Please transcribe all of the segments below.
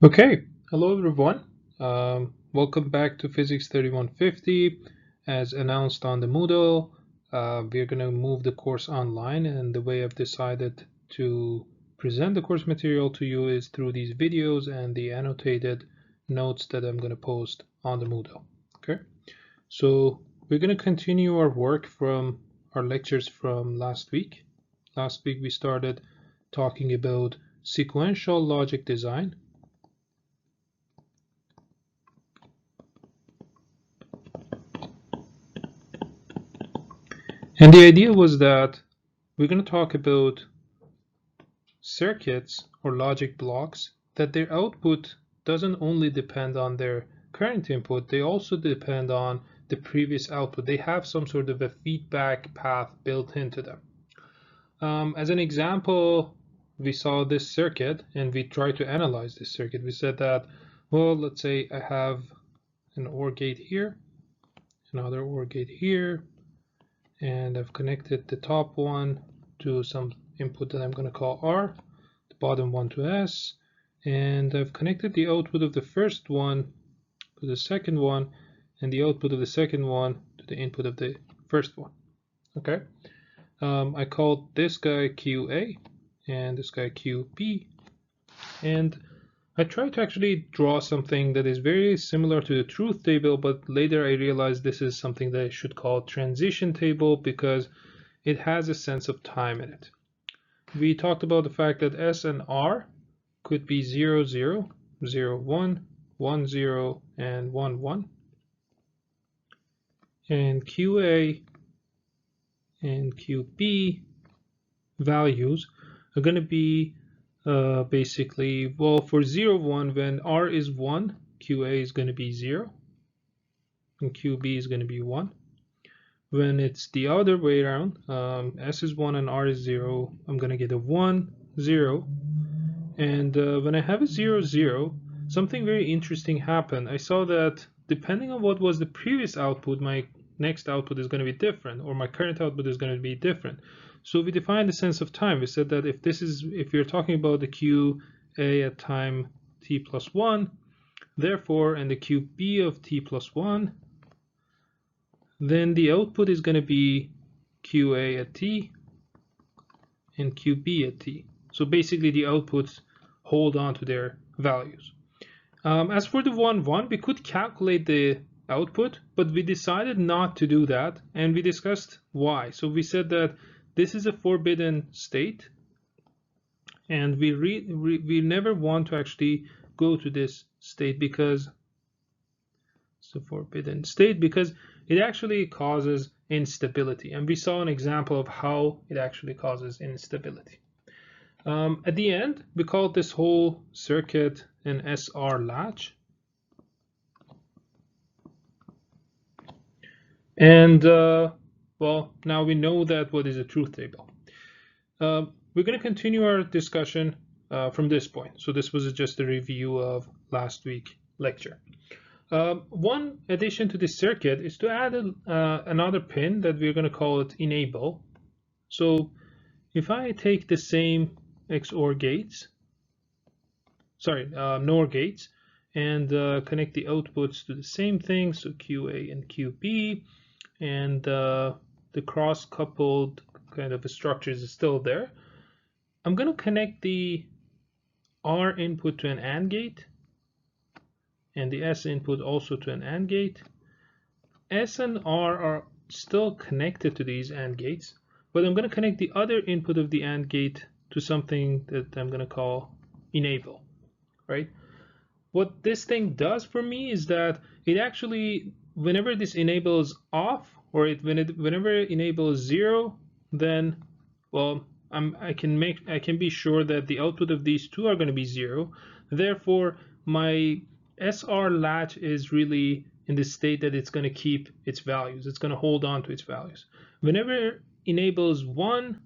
Okay, hello everyone. Welcome back to Physics 3150. As announced on the Moodle, we're going to move the course online, and the way I've decided to present the course material to you is through these videos and the annotated notes that I'm going to post on the Moodle. Okay, so we're going to continue our work from our lectures from last week. Last week we started talking about sequential logic design. And the idea was that we're going to talk about circuits or logic blocks that their output doesn't only depend on their current input, they also depend on the previous output. They have some sort of a feedback path built into them. As an example, we saw this circuit and we tried to analyze this circuit. We said that, well, let's say I have an OR gate here, another OR gate here, and I've connected the top one to some input that I'm going to call R, the bottom one to S, and I've connected the output of the first one to the second one, and the output of the second one to the input of the first one. Okay, I called this guy QA and this guy QB, and I tried to actually draw something that is very similar to the truth table, but later I realized this is something that I should call transition table because it has a sense of time in it. We talked about the fact that S and R could be 0, 0, 0, 1, 1, 0, and 1, 1. And QA and QB values are going to be basically, well, for 0, 1, when R is 1, QA is going to be 0, and QB is going to be 1. When it's the other way around, S is 1 and R is 0, I'm going to get a 1, 0. And when I have a 0, 0, something very interesting happened. I saw that depending on what was the previous output, my next output is going to be different, or my current output is going to be different. So we defined the sense of time. We said that if you're talking about the QA at time t plus 1, therefore, and the QB of t plus 1, then the output is going to be QA at t and QB at t. So basically the outputs hold on to their values. As for the 1, 1, we could calculate the output, but we decided not to do that, and we discussed why. So we said that this is a forbidden state, and we never want to actually go to this state because it's a forbidden state because it actually causes instability, and we saw an example of how it actually causes instability. At the end, we called this whole circuit an SR latch. And well, now we know that what is a truth table. We're going to continue our discussion from this point. So this was just a review of last week's lecture. One addition to this circuit is to add another pin that we're going to call it enable. So if I take the same XOR gates, NOR gates, and connect the outputs to the same thing, so QA and QB, and the cross-coupled kind of structures is still there. I'm going to connect the R input to an AND gate and the S input also to an AND gate. S and R are still connected to these AND gates, but I'm going to connect the other input of the AND gate to something that I'm going to call enable, right? What this thing does for me is that it actually, whenever this enables off, or whenever it enables 0, then, well, I can be sure that the output of these two are going to be 0. Therefore, my SR latch is really in the state that it's going to keep its values. It's going to hold on to its values. Whenever it enables 1,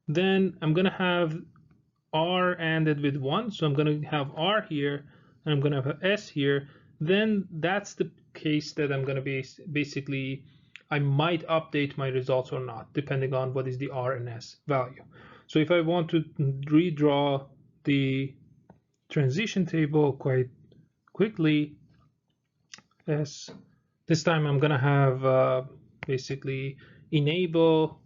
then I'm going to have R ANDed with 1, so I'm going to have R here, and I'm going to have S here. Then that's the case that I'm going to be basically, I might update my results or not, depending on what is the R and S value. So if I want to redraw the transition table quite quickly. As this time I'm gonna have basically enable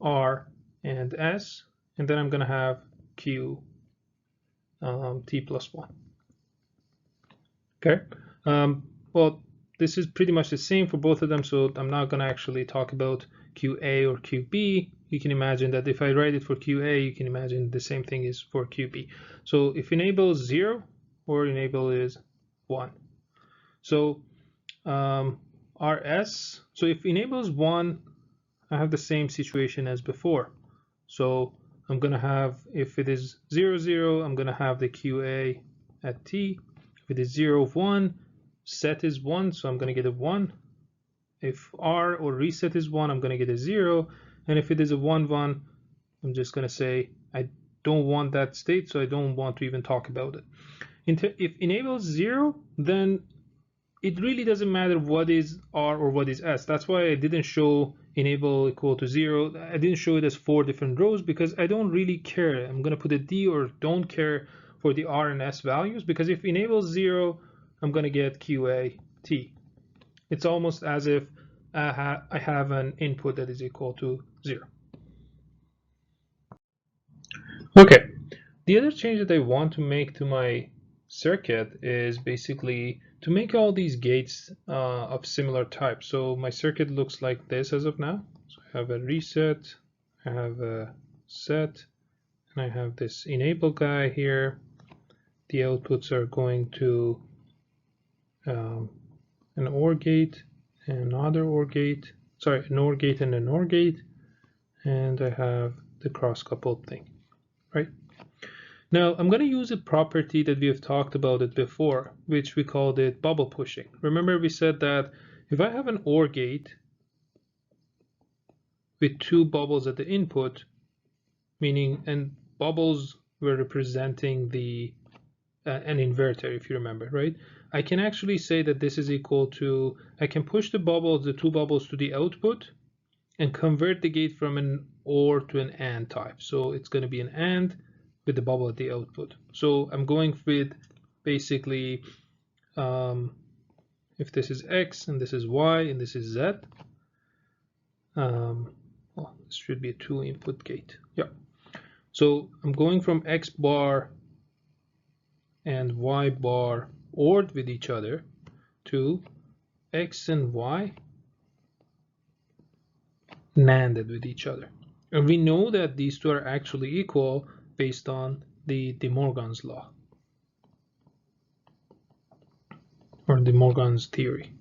R and S, and then I'm gonna have Q T plus 1. Okay. Well, this is pretty much the same for both of them, so I'm not gonna actually talk about QA or QB. You can imagine that if I write it for QA, you can imagine the same thing is for QB. So if enable is 0 or enable is 1. So RS, so if enable is 1, I have the same situation as before. So I'm going to have, if it is 0, 0, I'm going to have the QA at T. If it is 0, 1, set is 1, so I'm going to get a 1. If R or reset is 1, I'm going to get a 0. And if it is a 1, 1, I'm just going to say I don't want that state, so I don't want to even talk about it. If enable is 0, then it really doesn't matter what is R or what is S. That's why I didn't show enable equal to 0. I didn't show it as 4 different rows because I don't really care. I'm going to put a D or don't care for the R and S values, because if enable is 0, I'm going to get QA T. It's almost as if I have an input that is equal to 0. Okay, the other change that I want to make to my circuit is basically to make all these gates of similar type. So my circuit looks like this as of now. So I have a reset, I have a set, and I have this enable guy here. The outputs are going to an OR gate, another OR gate, sorry, an OR gate and an OR gate, and I have the cross-coupled thing, right? Now I'm going to use a property that we have talked about it before, which we called it bubble pushing. Remember we said that if I have an OR gate with 2 bubbles at the input, meaning, and bubbles were representing the an inverter, if you remember, right? I can actually say that this is equal to, I can push the 2 bubbles to the output and convert the gate from an OR to an AND type. So it's going to be an AND with the bubble at the output. So I'm going with basically if this is X and this is Y and this is Z, well, this should be a 2 input gate. Yeah. So I'm going from X bar and Y bar ORed with each other to X and Y NANDed with each other. And we know that these two are actually equal based on the De Morgan's law, or De Morgan's theory.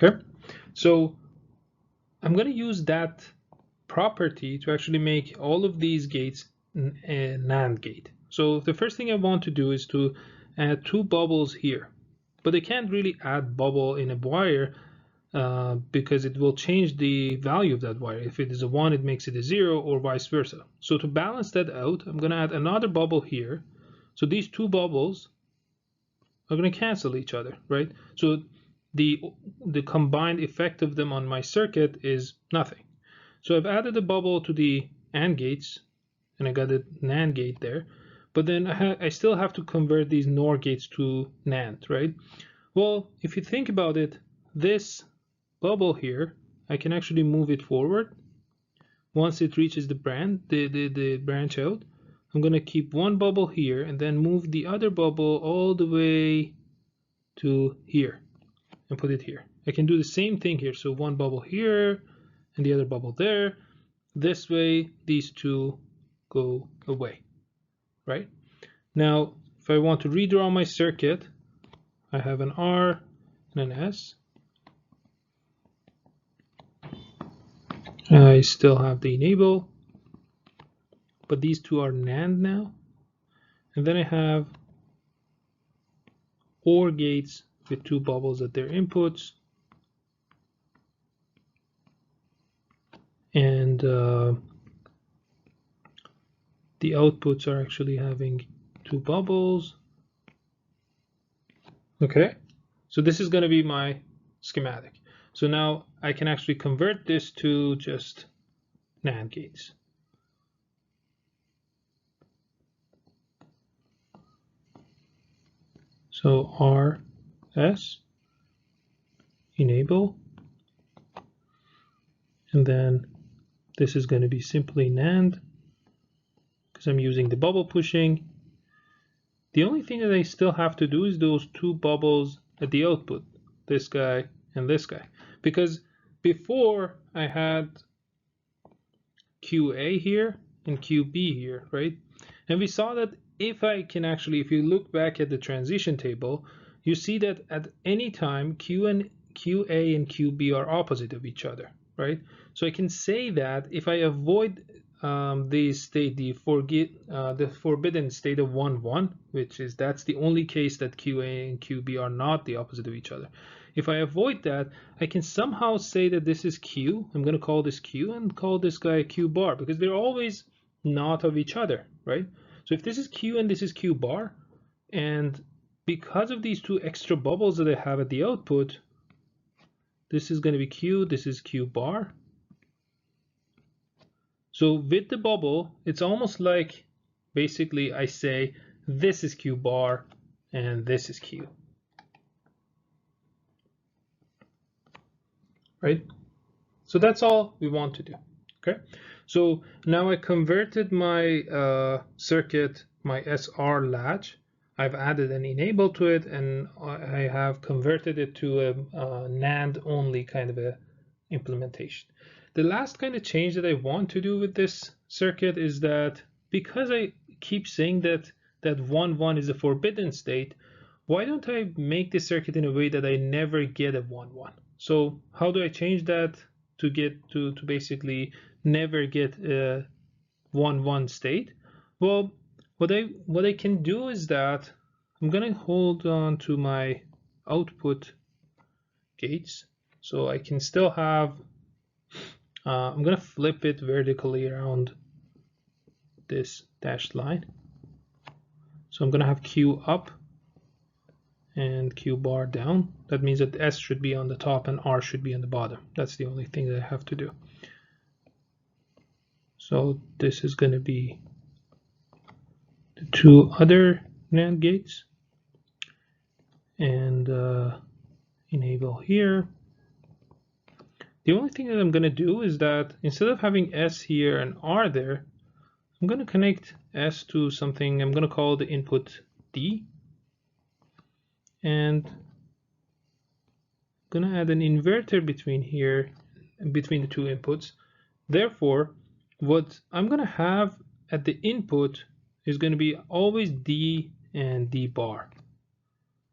Okay, so I'm going to use that property to actually make all of these gates a NAND gate. So the first thing I want to do is to add 2 bubbles here, but I can't really add bubble in a wire because it will change the value of that wire. If it is a 1, it makes it a 0, or vice versa. So to balance that out, I'm going to add another bubble here. So these 2 bubbles are going to cancel each other, right? So the combined effect of them on my circuit is nothing. So I've added a bubble to the AND gates, and I got a NAND gate there. But then I still have to convert these NOR gates to NAND, right? Well, if you think about it, this bubble here, I can actually move it forward. Once it reaches the branch out, I'm going to keep one bubble here and then move the other bubble all the way to here and put it here. I can do the same thing here. So one bubble here and the other bubble there. This way, these two go away, right? Now, if I want to redraw my circuit, I have an R and an S. I still have the enable, but these two are NAND now. And then I have OR gates with 2 bubbles at their inputs. And the outputs are actually having 2 bubbles. Okay, so this is going to be my schematic. So now I can actually convert this to just NAND gates. So RS enable, and then this is going to be simply NAND because I'm using the bubble pushing. The only thing that I still have to do is those two bubbles at the output, this guy and this guy, because before I had QA here and QB here, right? And we saw that if I can actually, if you look back at the transition table, you see that at any time QA and QB are opposite of each other, right? So I can say that if I avoid the state, the forbidden state of 1, 1, which is that's the only case that QA and QB are not the opposite of each other. If I avoid that, I can somehow say that this is Q. I'm going to call this Q and call this guy Q bar because they're always not of each other, right? So if this is Q and this is Q bar, and because of these two extra bubbles that I have at the output, this is going to be Q, this is Q bar. So with the bubble, it's almost like basically I say this is Q bar and this is Q. Right? So that's all we want to do. Okay. So now I converted my circuit, my SR latch. I've added an enable to it, and I have converted it to a NAND only kind of a implementation. The last kind of change that I want to do with this circuit is that because I keep saying that 1, 1 is a forbidden state, why don't I make the circuit in a way that I never get a 1, 1? So how do I change that to get to basically never get a 1, 1 state? Well, what I can do is that I'm gonna hold on to my output gates, so I can still have. I'm gonna flip it vertically around this dashed line. So I'm gonna have Q up and Q bar down. That means that S should be on the top and R should be on the bottom. That's the only thing that I have to do. So this is going to be the two other NAND gates, and enable here. The only thing that I'm going to do is that instead of having S here and R there, I'm going to connect S to something I'm going to call the input D, and I'm going to add an inverter between here and between the two inputs. Therefore, what I'm going to have at the input is going to be always D and D bar.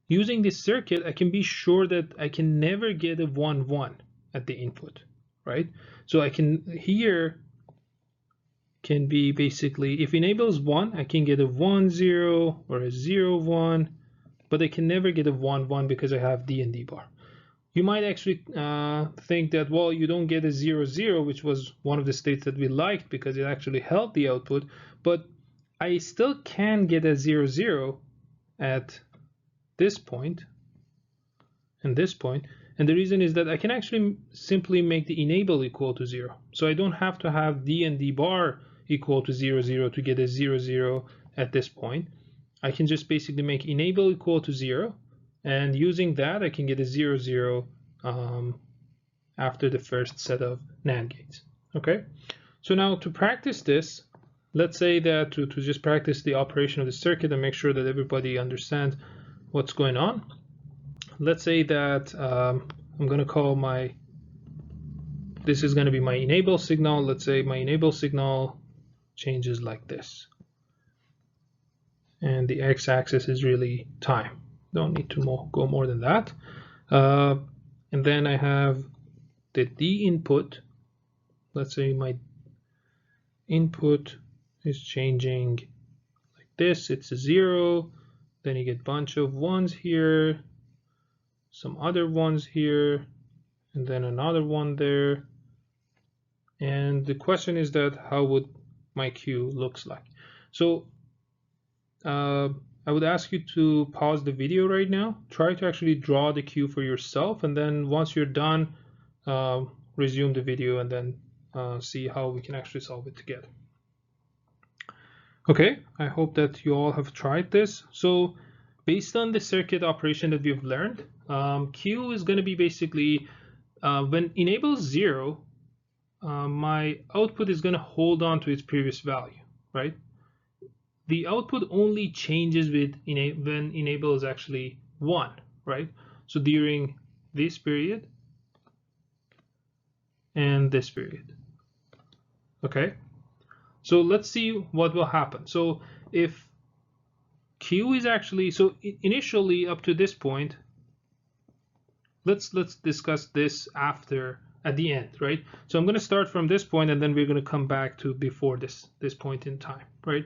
Using this circuit, I can be sure that I can never get a 1, 1 at the input, right? So I can, here can be basically, if enables 1, I can get a 1, 0 or a 0, 1, but I can never get a 1, 1 because I have D and D bar. You might actually think that, well, you don't get a 0, 0, which was one of the states that we liked because it actually held the output, but I still can get a 0, 0 at this point and this point. And the reason is that I can actually simply make the enable equal to 0. So I don't have to have D and D bar equal to 0, 0 to get a 0, 0 at this point. I can just basically make enable equal to 0. And using that, I can get a 0, 0 after the first set of NAND gates. Okay, so now to practice this, let's say that to just practice the operation of the circuit and make sure that everybody understands what's going on. Let's say that I'm going to call this is going to be my enable signal. Let's say my enable signal changes like this. And the x-axis is really time. Don't need to go more than that. And then I have the D input. Let's say my input is changing like this. It's a 0. Then you get a bunch of 1s here, some other 1s here, and then another 1 there. And the question is that how would my Q looks like? So I would ask you to pause the video right now. Try to actually draw the Q for yourself, and then once you're done, resume the video and then see how we can actually solve it together. Okay, I hope that you all have tried this. So based on the circuit operation that we've learned, Q is going to be basically when enable 0, my output is going to hold on to its previous value, right? The output only changes with when enable is actually 1, right? So during this period and this period. Okay, so let's see what will happen. So if Q is actually, so initially up to this point, let's discuss this after at the end, right? So I'm going to start from this point and then we're going to come back to before this point in time, right?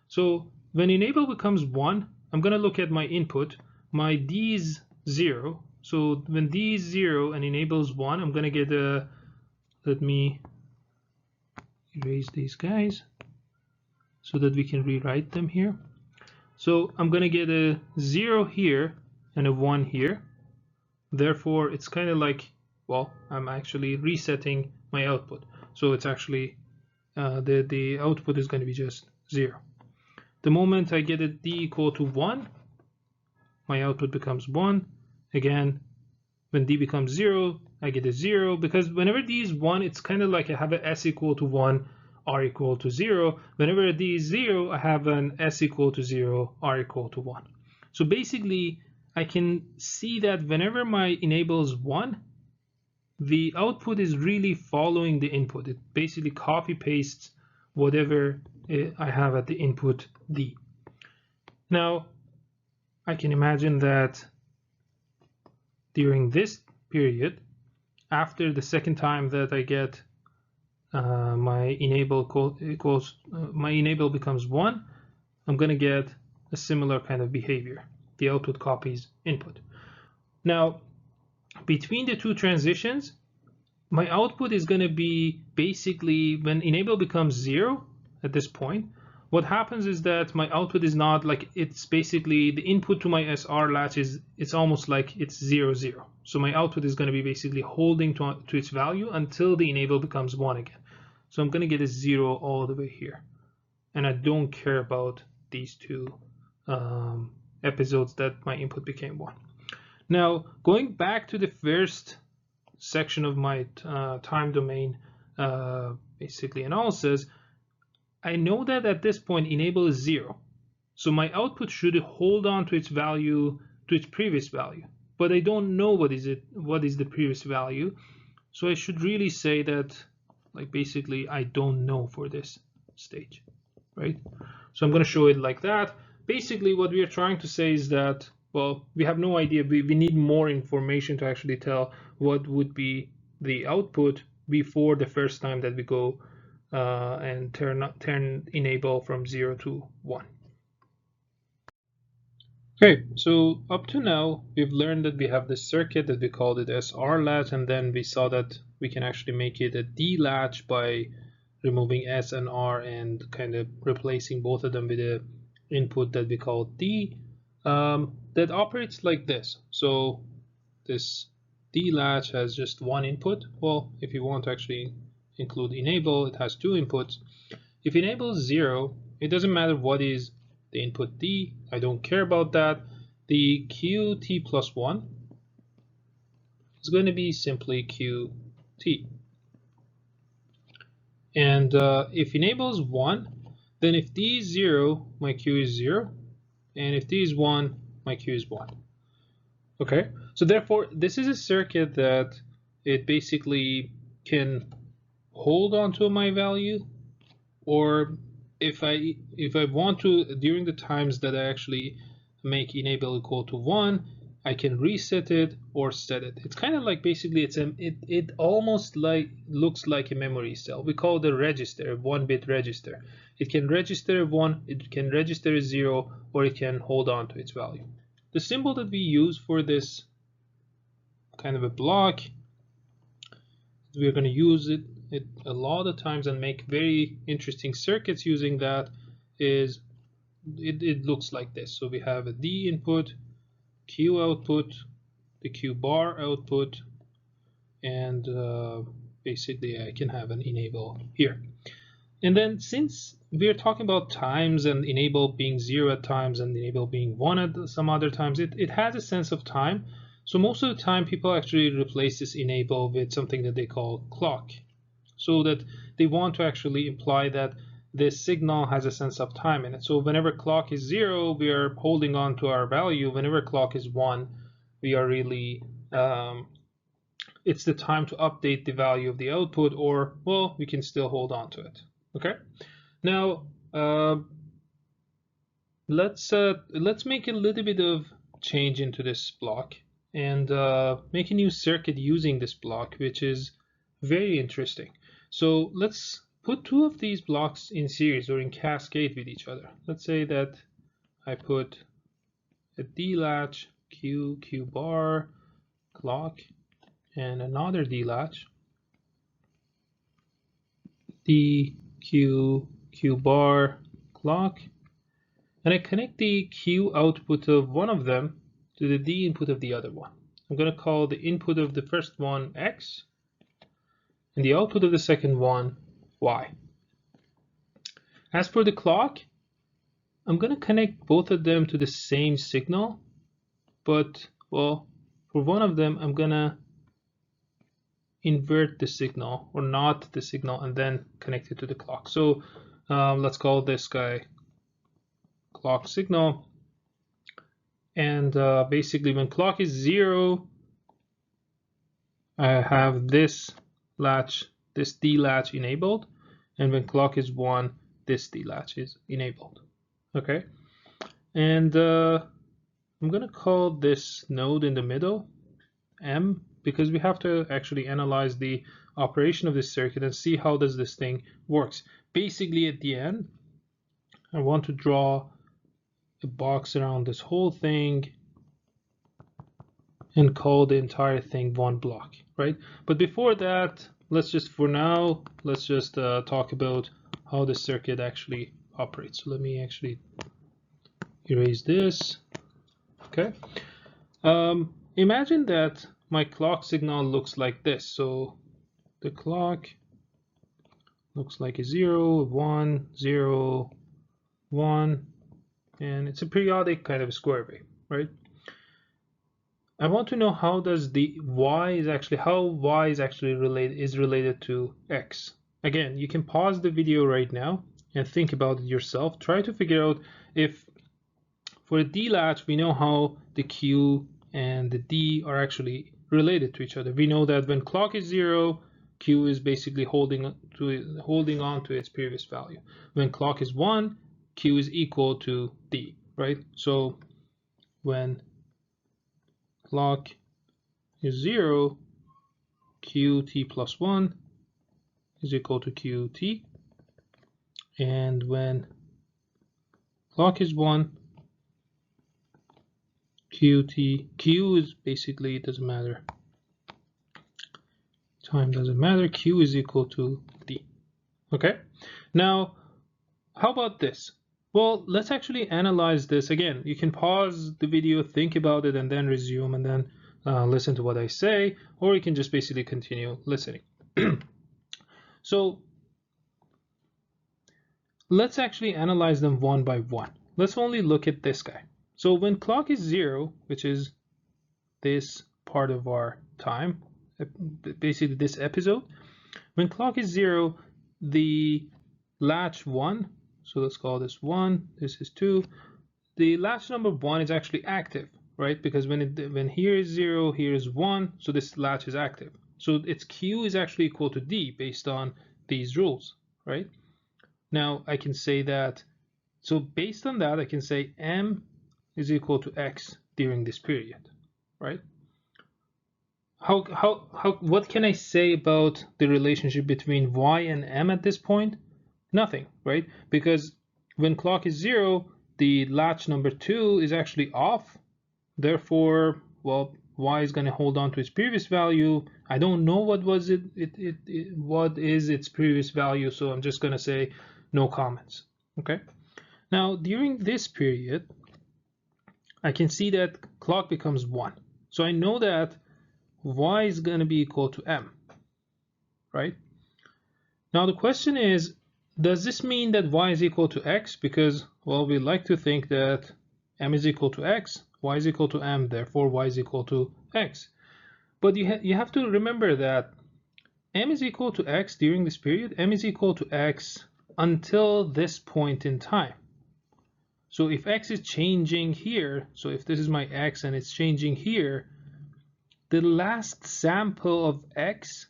So when enable becomes 1, I'm going to look at my input. My D is 0. So when D is 0 and enable is 1, I'm going to get a, let me erase these guys so that we can rewrite them here. So I'm going to get a 0 here and a 1 here. Therefore, it's kind of like, well, I'm actually resetting my output. So it's actually, the output is going to be just 0. The moment I get a D equal to 1, my output becomes 1. Again, when D becomes 0, I get a 0, because whenever D is 1, it's kind of like I have a S equal to 1, R equal to 0. Whenever D is 0, I have an S equal to 0, R equal to 1. So basically, I can see that whenever my enable is 1, the output is really following the input. It basically copy pastes whatever I have at the input D. Now, I can imagine that during this period, after the second time that I get my enable my enable becomes 1, I'm going to get a similar kind of behavior. The output copies input. Now, between the two transitions, my output is going to be basically when enable becomes 0 at this point, what happens is that my output is not like, it's basically the input to my SR latch is, it's almost like it's 0, 0. So my output is going to be basically holding to its value until the enable becomes 1 again. So I'm going to get a 0 all the way here. And I don't care about these two episodes that my input became 1. Now, going back to the first section of my time domain basically analysis, I know that at this point enable is 0. So my output should hold on to its value, to its previous value. But I don't know what is the previous value. So I should really say that, like, basically I don't know for this stage, right? So I'm going to show it like that. Basically what we are trying to say is that, well, we have no idea. We need more information to actually tell what would be the output before the first time that we go and turn enable from 0 to 1. Okay, so up to now, we've learned that we have this circuit that we called it SR latch, and then we saw that we can actually make it a D latch by removing S and R and kind of replacing both of them with an input that we call D that operates like this. So this D latch has just one input. Well, if you want to actually include enable, it has two inputs. If enable is 0, it doesn't matter what is the input D. I don't care about that. The QT plus 1 is going to be simply QT. And if enable is 1, then if D is 0, my Q is 0. And if D is 1, my Q is 1. Okay, so therefore, this is a circuit that it basically can hold on to my value, or if I want to, during the times that I actually make enable equal to 1, I can reset it or set it. It's kind of like, basically it almost like looks like a memory cell. We call it a register, a 1-bit register. It can register a 1, it can register a 0, or it can hold on to its value. The symbol that we use for this kind of a block, we're going to use it a lot of times and make very interesting circuits using that, is it looks like this. So we have a D input, Q output, the Q bar output, and basically I can have an enable here. And then since we're talking about times and enable being 0 at times and enable being 1 at some other times, it has a sense of time. So most of the time people actually replace this enable with something that they call clock, so that they want to actually imply that this signal has a sense of time in it. So whenever clock is 0, we are holding on to our value. Whenever clock is 1, we are really it's the time to update the value of the output, or well, we can still hold on to it. Okay. Now let's make a little bit of change into this block and make a new circuit using this block, which is very interesting. So let's put two of these blocks in series or in cascade with each other. Let's say that I put a D latch, Q, Q bar, clock, and another D latch, D, Q, Q bar, clock, and I connect the Q output of one of them to the D input of the other one. I'm going to call the input of the first one X and the output of the second one Y. As for the clock, I'm going to connect both of them to the same signal, but well, for one of them I'm going to invert the signal or not the signal and then connect it to the clock. So let's call this guy clock signal. And basically when clock is 0, I have this latch, this D latch enabled, and when clock is 1, this D latch is enabled. Okay, and I'm gonna call this node in the middle M, because we have to actually analyze the operation of this circuit and see how does this thing works. Basically at the end, I want to draw a box around this whole thing and call the entire thing one block, right? But before that, let's just, for now, let's just talk about how the circuit actually operates. So let me actually erase this. Okay. Imagine that my clock signal looks like this. So the clock looks like a 0, 1, 0, 1, and it's a periodic kind of square wave, right? I want to know how does the y is actually related to x. Again, you can pause the video right now and think about it yourself. Try to figure out if for the D latch we know how the Q and the D are actually related to each other. We know that when clock is 0, Q is basically holding on to its previous value. When clock is 1, Q is equal to D, right? So when clock is 0, Qt plus 1 is equal to Qt, and when clock is 1, Q is basically, it doesn't matter, time doesn't matter, Q is equal to D. Okay, now how about this? Well, let's actually analyze this. Again, you can pause the video, think about it, and then resume, and then listen to what I say, or you can just basically continue listening. So let's actually analyze them one by one. Let's only look at this guy. So when clock is 0, which is this part of our time, basically this episode, when clock is 0, the latch 1, so let's call this 1, this is 2, the latch number 1 is actually active, right? Because when here is 0, here is 1, so this latch is active. So its Q is actually equal to D based on these rules, right? Now I can say that, so based on that, I can say M is equal to X during this period, right? What can I say about the relationship between Y and M at this point? Nothing, right? Because when clock is 0, the latch number 2 is actually off. Therefore, well, Y is going to hold on to its previous value. I don't know what was what is its previous value, so I'm just going to say no comments. Okay. Now during this period, I can see that clock becomes 1. So I know that Y is going to be equal to M, right? Now the question is, Does this mean that y is equal to x? Because, well, we like to think that m is equal to x, y is equal to m, therefore y is equal to x. But you have to remember that m is equal to x during this period, m is equal to x until this point in time. So if x is changing here, so if this is my x and it's changing here, the last sample of x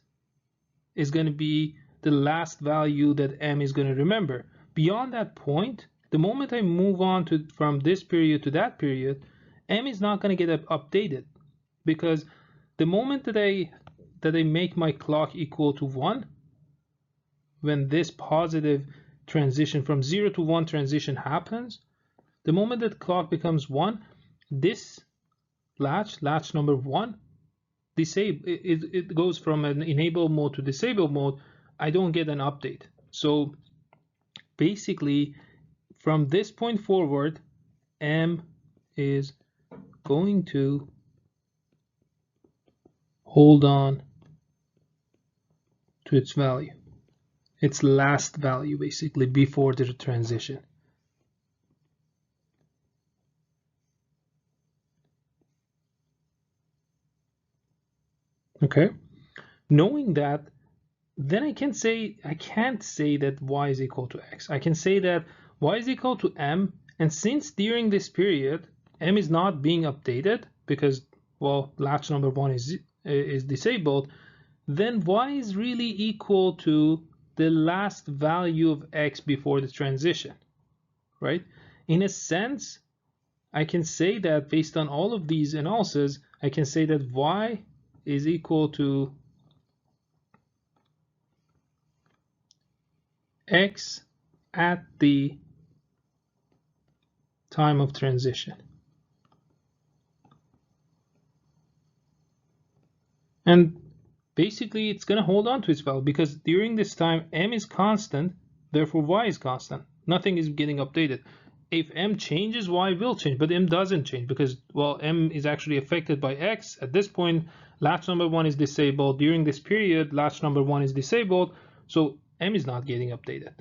is going to be the last value that m is going to remember. Beyond that point, the moment I move on from this period to that period, m is not going to get updated, because the moment that I make my clock equal to 1, when this positive transition from 0 to 1 transition happens, the moment that clock becomes 1, this latch number 1, it goes from an enable mode to disable mode. I don't get an update. So basically, from this point forward, m is going to hold on to its value, its last value, basically, before the transition. Okay, knowing that, then I can't say that y is equal to x. I can say that y is equal to m, and since during this period m is not being updated because, well, latch number 1 is disabled, then y is really equal to the last value of x before the transition, right? In a sense, I can say that based on all of these analyses, I can say that y is equal to x at the time of transition. And basically, it's going to hold on to its value because during this time, m is constant, therefore y is constant. Nothing is getting updated. If m changes, y will change, but m doesn't change because, well, m is actually affected by x. At this point, latch number 1 is disabled. During this period, latch number 1 is disabled, so m is not getting updated,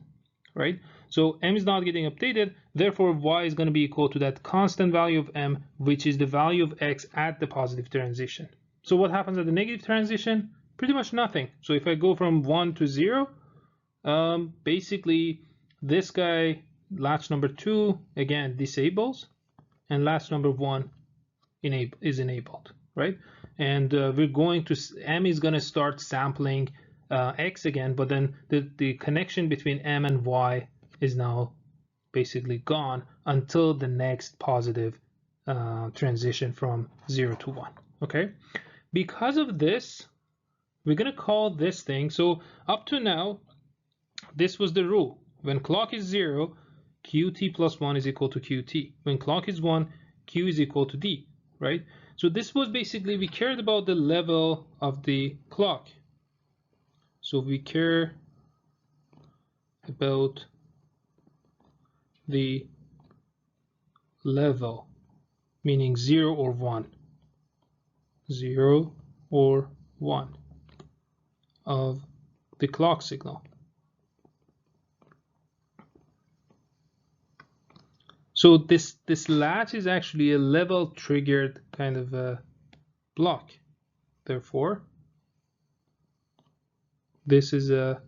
right? So m is not getting updated, therefore y is going to be equal to that constant value of m, which is the value of x at the positive transition. So what happens at the negative transition? Pretty much nothing. So if I go from 1 to 0, basically this guy, latch number 2, again disables, and latch number 1 is enabled, right? And we're going to, m is going to start sampling x again, but then the connection between m and y is now basically gone until the next positive transition from 0 to 1. Okay, because of this, we're going to call this thing, so up to now, this was the rule. When clock is 0, qt plus 1 is equal to qt. When clock is 1, q is equal to d, right? So this was basically, we cared about the level of the clock. So we care about the level, meaning 0 or 1. 0 or 1 of the clock signal. So this latch is actually a level triggered kind of a block. Therefore, this is a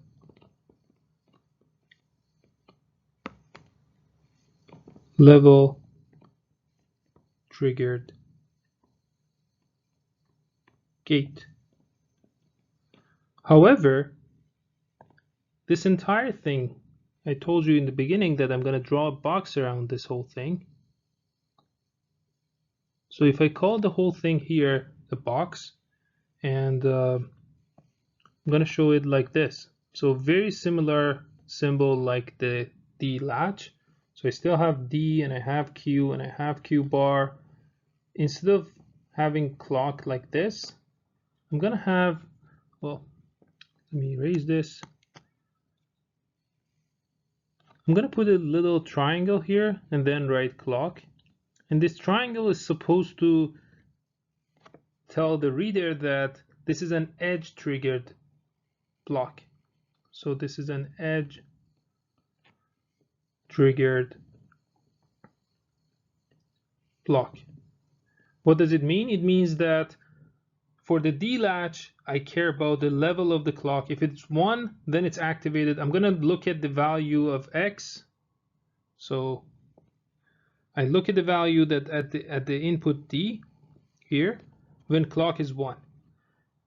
level triggered gate. However, this entire thing, I told you in the beginning that I'm going to draw a box around this whole thing. So if I call the whole thing here a box, and I'm going to show it like this. So very similar symbol like the D latch. So I still have D and I have Q and I have Q bar. Instead of having clock like this, I'm going to have, well, let me erase this. I'm going to put a little triangle here and then write clock. And this triangle is supposed to tell the reader that this is an edge triggered block. So this is an edge triggered block. What does it mean? It means that for the D latch, I care about the level of the clock. If it's 1, then it's activated. I'm going to look at the value of X. So I look at the value that at the input D here when clock is 1.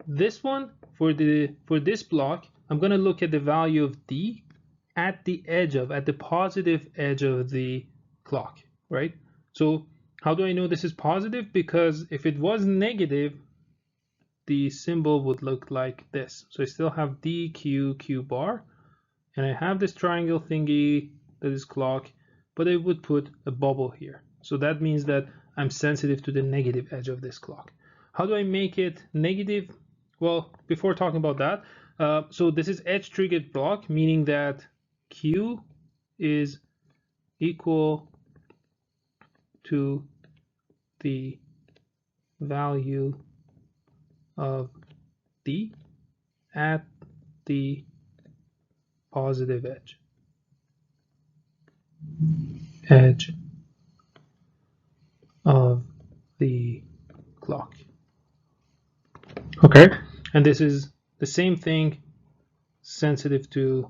This one, for this block, I'm going to look at the value of D at the positive edge of the clock, right? So how do I know this is positive? Because if it was negative, the symbol would look like this. So I still have D, Q, Q bar, and I have this triangle thingy that is clock, but I would put a bubble here. So that means that I'm sensitive to the negative edge of this clock. How do I make it negative? Well, before talking about that, so this is edge triggered block, meaning that Q is equal to the value of D at the positive edge of the clock. Okay, and this is the same thing, sensitive to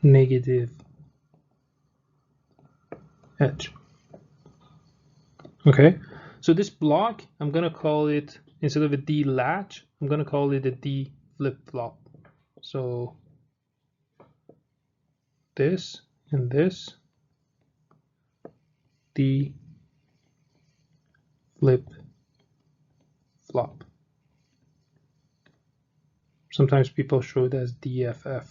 negative edge. Okay, so this block, I'm going to call it, instead of a D latch, I'm going to call it a D flip-flop. So this and this, D flip-flop. Sometimes people show it as DFF.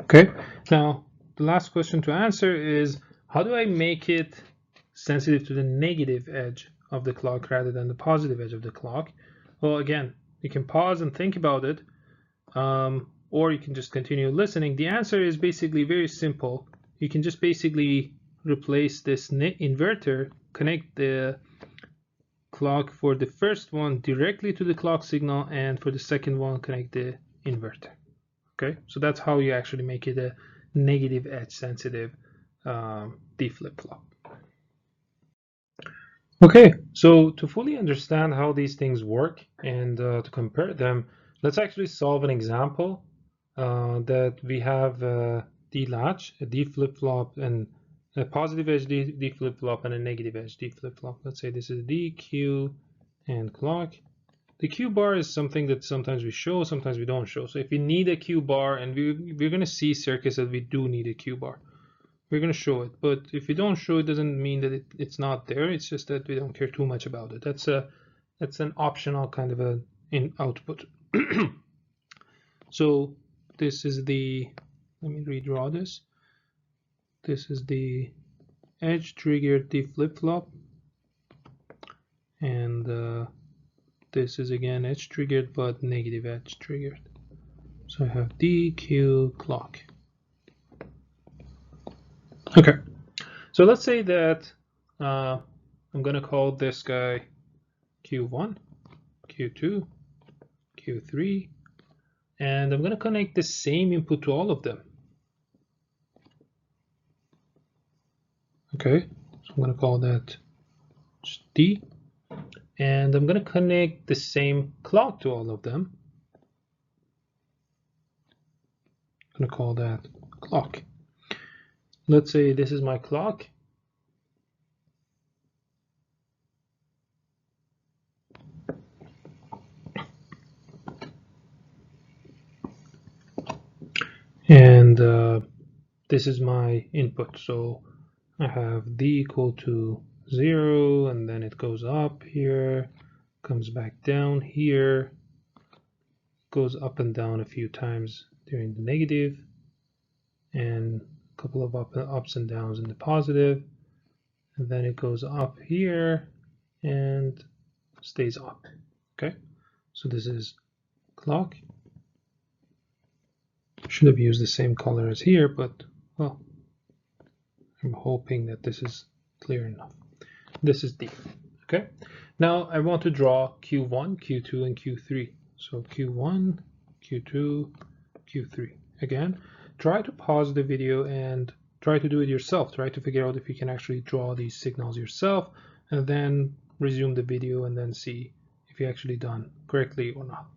Okay, now the last question to answer is, how do I make it sensitive to the negative edge of the clock rather than the positive edge of the clock? Well, again, you can pause and think about it, or you can just continue listening. The answer is basically very simple. You can just basically replace this inverter, connect the clock for the first one directly to the clock signal, and for the second one, connect the inverter. Okay, so that's how you actually make it a negative edge sensitive D flip-flop. Okay, so to fully understand how these things work and to compare them, let's actually solve an example that we have a D latch, a D flip-flop, and a positive edge D flip-flop and a negative edge D flip-flop. Let's say this is D, Q, and clock. The Q bar is something that sometimes we show, sometimes we don't show. So if we need a Q bar, and we're going to see circuits that we do need a Q bar, we're going to show it. But if we don't show it, doesn't mean that it's not there. It's just that we don't care too much about it. That's an optional kind of an output. So this is the, let me redraw this. This is the edge triggered D flip-flop, and this is again edge triggered but negative edge triggered. So I have D, Q, clock. Okay, so let's say that I'm going to call this guy Q1, Q2, Q3, and I'm going to connect the same input to all of them. Okay, so I'm going to call that just D, and I'm going to connect the same clock to all of them. I'm going to call that clock. Let's say this is my clock. And this is my input. So I have D equal to 0, and then it goes up here, comes back down here, goes up and down a few times during the negative, and a couple of ups and downs in the positive, and then it goes up here and stays up. Okay, so this is clock. Should have used the same color as here, but well, I'm hoping that this is clear enough. This is D. Okay, now I want to draw Q1, Q2, and Q3. So Q1, Q2, Q3. Again, try to pause the video and try to do it yourself. Try to figure out if you can actually draw these signals yourself, and then resume the video and then see if you actually done correctly or not.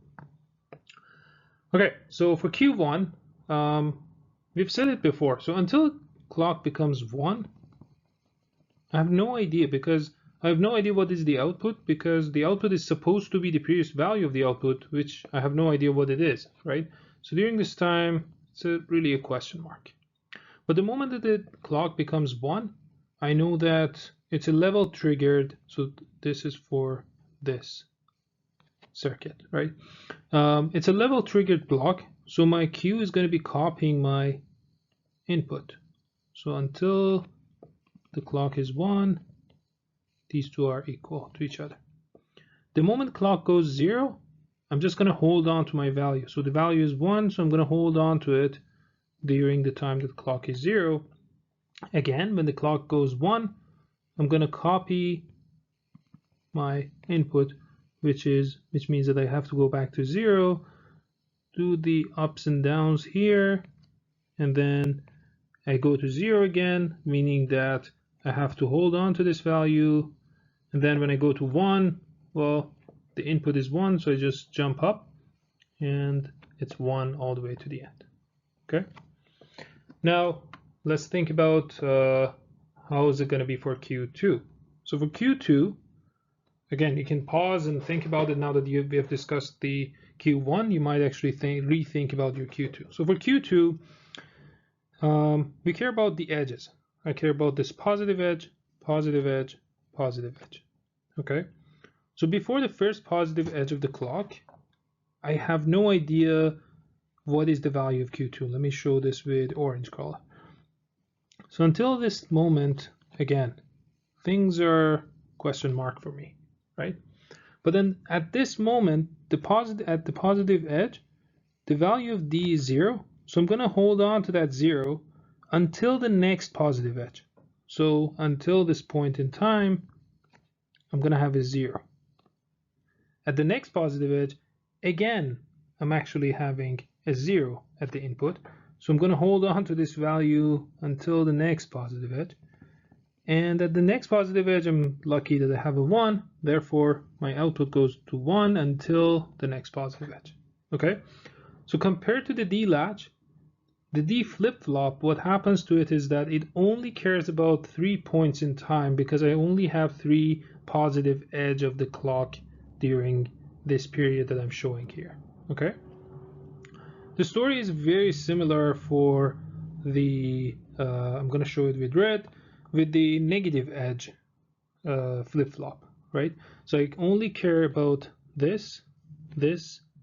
Okay, so for Q1, we've said it before. So until clock becomes 1, I have no idea, because I have no idea what is the output, because the output is supposed to be the previous value of the output, which I have no idea what it is, right? So during this time, it's really a question mark. But the moment that the clock becomes 1, I know that it's a level triggered. So this is for this circuit, right? It's a level triggered block. So my Q is going to be copying my input. So until the clock is 1, these two are equal to each other. The moment clock goes 0, I'm just going to hold on to my value. So the value is 1, so I'm going to hold on to it during the time that the clock is 0. Again, when the clock goes 1, I'm going to copy my input, which means that I have to go back to 0, do the ups and downs here, and then I go to 0 again, meaning that I have to hold on to this value. And then when I go to 1, well, the input is 1, so I just jump up, and it's 1 all the way to the end. Okay. Now let's think about how is it going to be for Q2. So for Q2, again, you can pause and think about it now that we have discussed the Q1. You might actually rethink about your Q2. So for Q2, we care about the edges. I care about this positive edge, positive edge, positive edge. Okay. So before the first positive edge of the clock, I have no idea what is the value of Q2. Let me show this with orange color. So until this moment, again, things are question mark for me, right? But then at this moment, at the positive edge, the value of D is 0. So I'm going to hold on to that 0 until the next positive edge. So until this point in time, I'm going to have a 0. At the next positive edge, again, I'm actually having a 0 at the input. So I'm going to hold on to this value until the next positive edge. And at the next positive edge, I'm lucky that I have a 1. Therefore, my output goes to 1 until the next positive edge. Okay? So compared to the D latch, the D flip-flop, what happens to it is that it only cares about 3 points in time, because I only have 3 positive edge of the clock during this period that I'm showing here. Okay? The story is very similar for the, I'm going to show it with red, with the negative edge flip-flop, right? So I only care about this,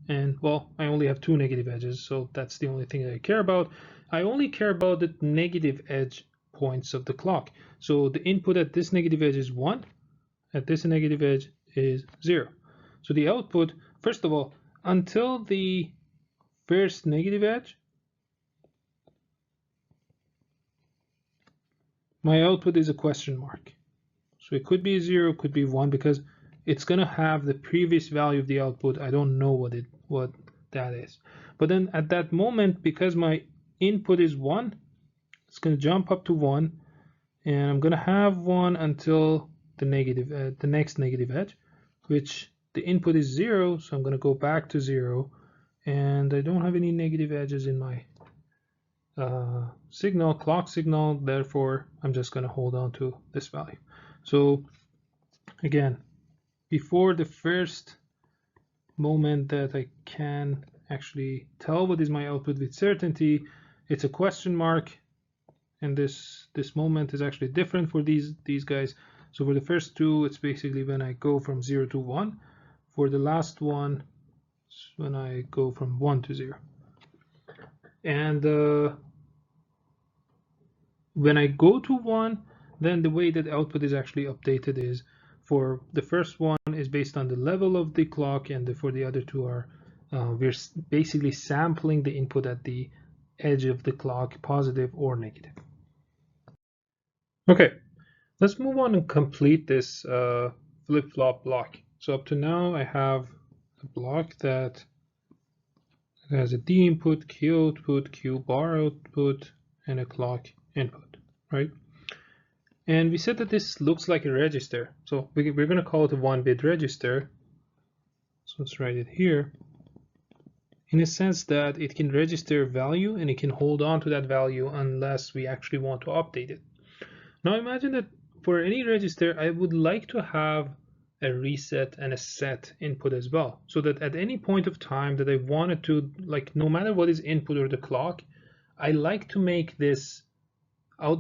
and well, I only have 2 negative edges, so that's the only thing that I care about. I only care about the negative edge points of the clock. So the input at this negative edge is 1, at this negative edge is 0. So the output, first of all, until the first negative edge, my output is a question mark. So it could be 0, could be 1, because it's going to have the previous value of the output. I don't know what that is. But then at that moment, because my input is 1, it's going to jump up to 1, and I'm going to have 1 until the next negative edge, which the input is 0, so I'm going to go back to 0, and I don't have any negative edges in my clock signal, therefore I'm just going to hold on to this value. So again, before the first moment that I can actually tell what is my output with certainty, it's a question mark, and this moment is actually different for these guys. So for the first two, it's basically when I go from 0 to 1. For the last one, it's when I go from 1 to 0. And when I go to 1, then the way that output is actually updated is, for the first one is based on the level of the clock, and for the other two are we're basically sampling the input at the edge of the clock, positive or negative. Okay, let's move on and complete this flip-flop block. So up to now I have a block that It has a D input, Q output, Q bar output, and a clock input, right? And we said that this looks like a register. So we're going to call it a 1-bit register. So let's write it here. In a sense that it can register value and it can hold on to that value unless we actually want to update it. Now imagine that for any register, I would like to have a reset and a set input as well, so that at any point of time that I wanted to, like, no matter what is input or the clock, I like to make this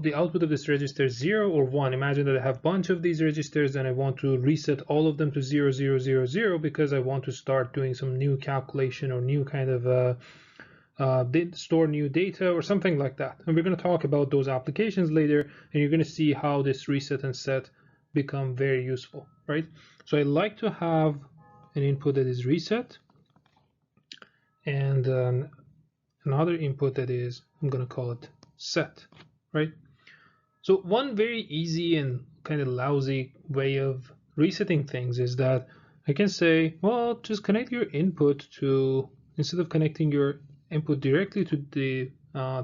the output of this register 0 or 1. Imagine that I have a bunch of these registers and I want to reset all of them to 0, 0, 0, 0 because I want to start doing some new calculation or new kind of store new data or something like that. And we're going to talk about those applications later, and you're going to see how this reset and set become very useful, right? So I like to have an input that is reset and another input that is, I'm going to call it set, right? So one very easy and kind of lousy way of resetting things is that I can say, well, just connect your input to, instead of connecting your input directly to the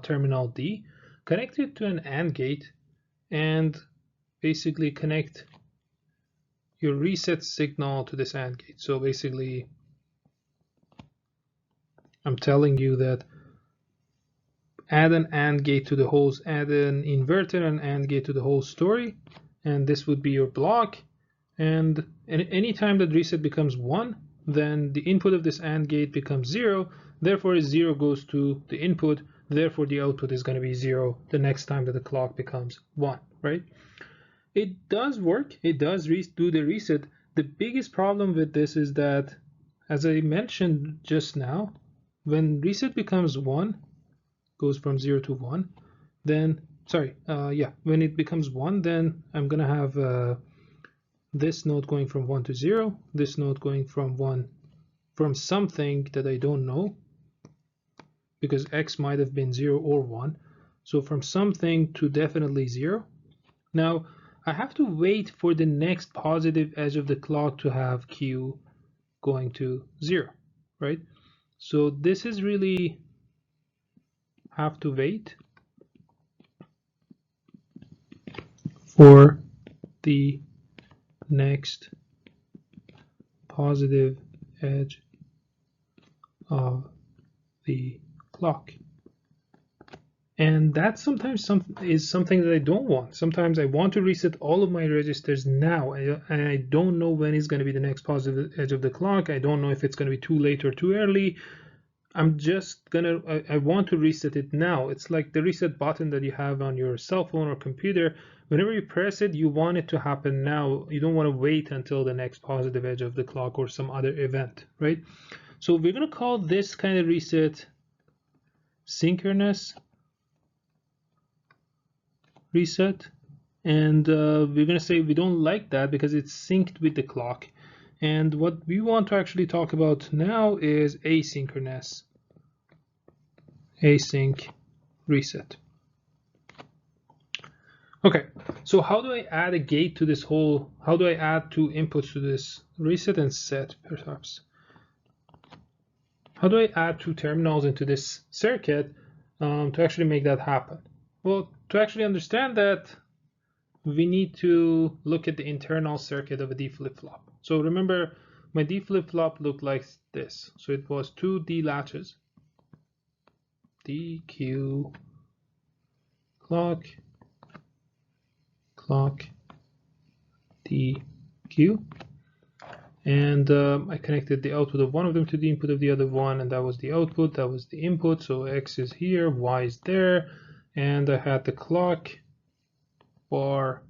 terminal D, connect it to an AND gate and basically connect your reset signal to this AND gate. So basically, I'm telling you that add an AND gate to the whole, add an inverter and AND gate to the whole story, and this would be your block. And anytime that reset becomes 1, then the input of this AND gate becomes 0. Therefore, 0 goes to the input. Therefore, the output is going to be 0 the next time that the clock becomes 1, right? It does work. It does do the reset. The biggest problem with this is that, as I mentioned just now, when reset becomes 1, goes from 0 to 1, then, when it becomes 1, then I'm going to have this node going from 1 to 0, this node going from something that I don't know, because x might have been 0 or 1. So from something to definitely 0. Now I have to wait for the next positive edge of the clock to have Q going to 0, right? So this is really have to wait for the next positive edge of the clock. And that sometimes is something that I don't want. Sometimes I want to reset all of my registers now, and I don't know when is going to be the next positive edge of the clock. I don't know if it's going to be too late or too early. I'm just gonna, I want to reset it now. It's like the reset button that you have on your cell phone or computer. Whenever you press it, you want it to happen now. You don't want to wait until the next positive edge of the clock or some other event, right? So we're gonna call this kind of reset synchronous reset, and we're going to say we don't like that because it's synced with the clock. And what we want to actually talk about now is asynchronous async reset. Okay, so how do I add a gate to this whole, how do I add 2 inputs to this reset and set, perhaps? How do I add 2 terminals into this circuit to actually make that happen? Well, to actually understand that, we need to look at the internal circuit of a D flip-flop. So remember, my D flip-flop looked like this. So it was 2 D latches, D, Q, clock, clock, D, Q. And I connected the output of one of them to the input of the other one, and that was the output, that was the input. So X is here, Y is there, and I had the clock bar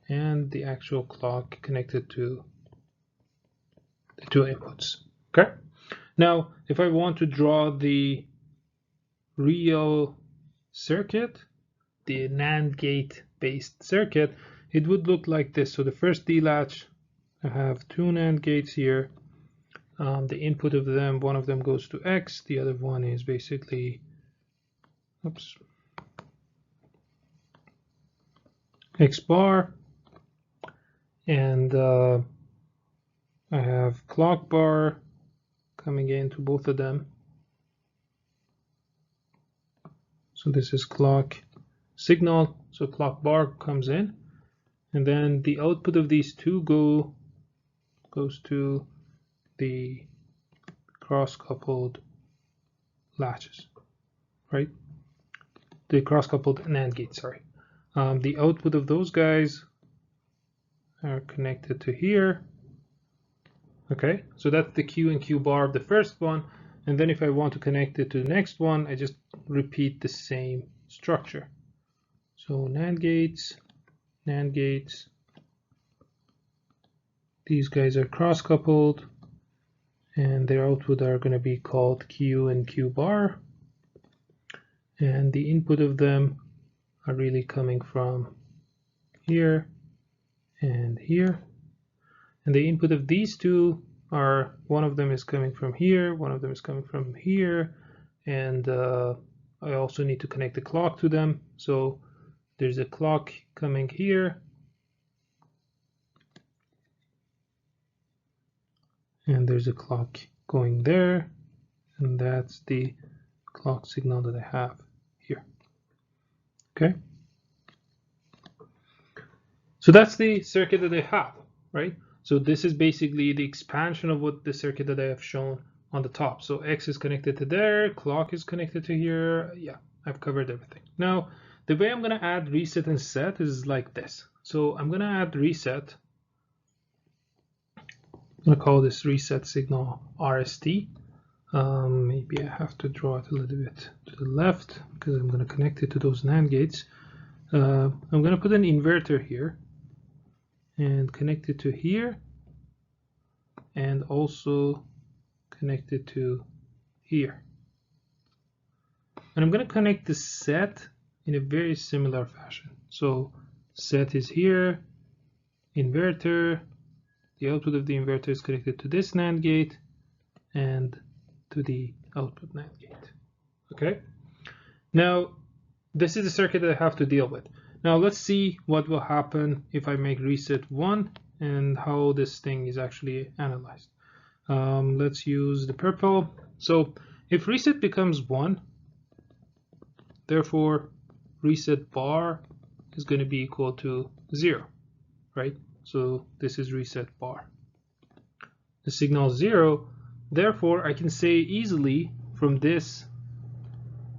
and the actual clock connected to the 2 inputs. Okay. Now, if I want to draw the real circuit, the NAND gate based circuit, it would look like this. So the first D latch, I have 2 NAND gates here. The input of them, one of them goes to X, the other one is basically, X bar, and I have clock bar coming into both of them. So this is clock signal. So clock bar comes in, and then the output of these two goes to the cross-coupled latches, right? The cross-coupled NAND gate, sorry. The output of those guys are connected to here. Okay, so that's the Q and Q bar of the first one. And then if I want to connect it to the next one, I just repeat the same structure. So NAND gates, these guys are cross-coupled, and their output are going to be called Q and Q bar. And the input of them are really coming from here and here. And the input of these two are, one of them is coming from here, one of them is coming from here, and I also need to connect the clock to them. So there's a clock coming here, and there's a clock going there, and that's the clock signal that I have here. Okay, so that's the circuit that I have, right? So this is basically the expansion of what the circuit that I have shown on the top. So X is connected to there, clock is connected to here. Yeah, I've covered everything. Now, the way I'm going to add reset and set is like this. So I'm going to add reset. I'm going to call this reset signal RST. Maybe I have to draw it a little bit to the left because I'm going to connect it to those NAND gates. I'm going to put an inverter here and connect it to here, and also connect it to here. And I'm going to connect the set in a very similar fashion. So set is here, inverter, the output of the inverter is connected to this NAND gate and to the output NAND gate. Okay, now this is the circuit that I have to deal with. Now let's see what will happen if I make reset 1 and how this thing is actually analyzed. Let's use the purple. So if reset becomes 1, therefore reset bar is going to be equal to 0, right? So this is reset bar. The signal is 0, therefore I can say easily from this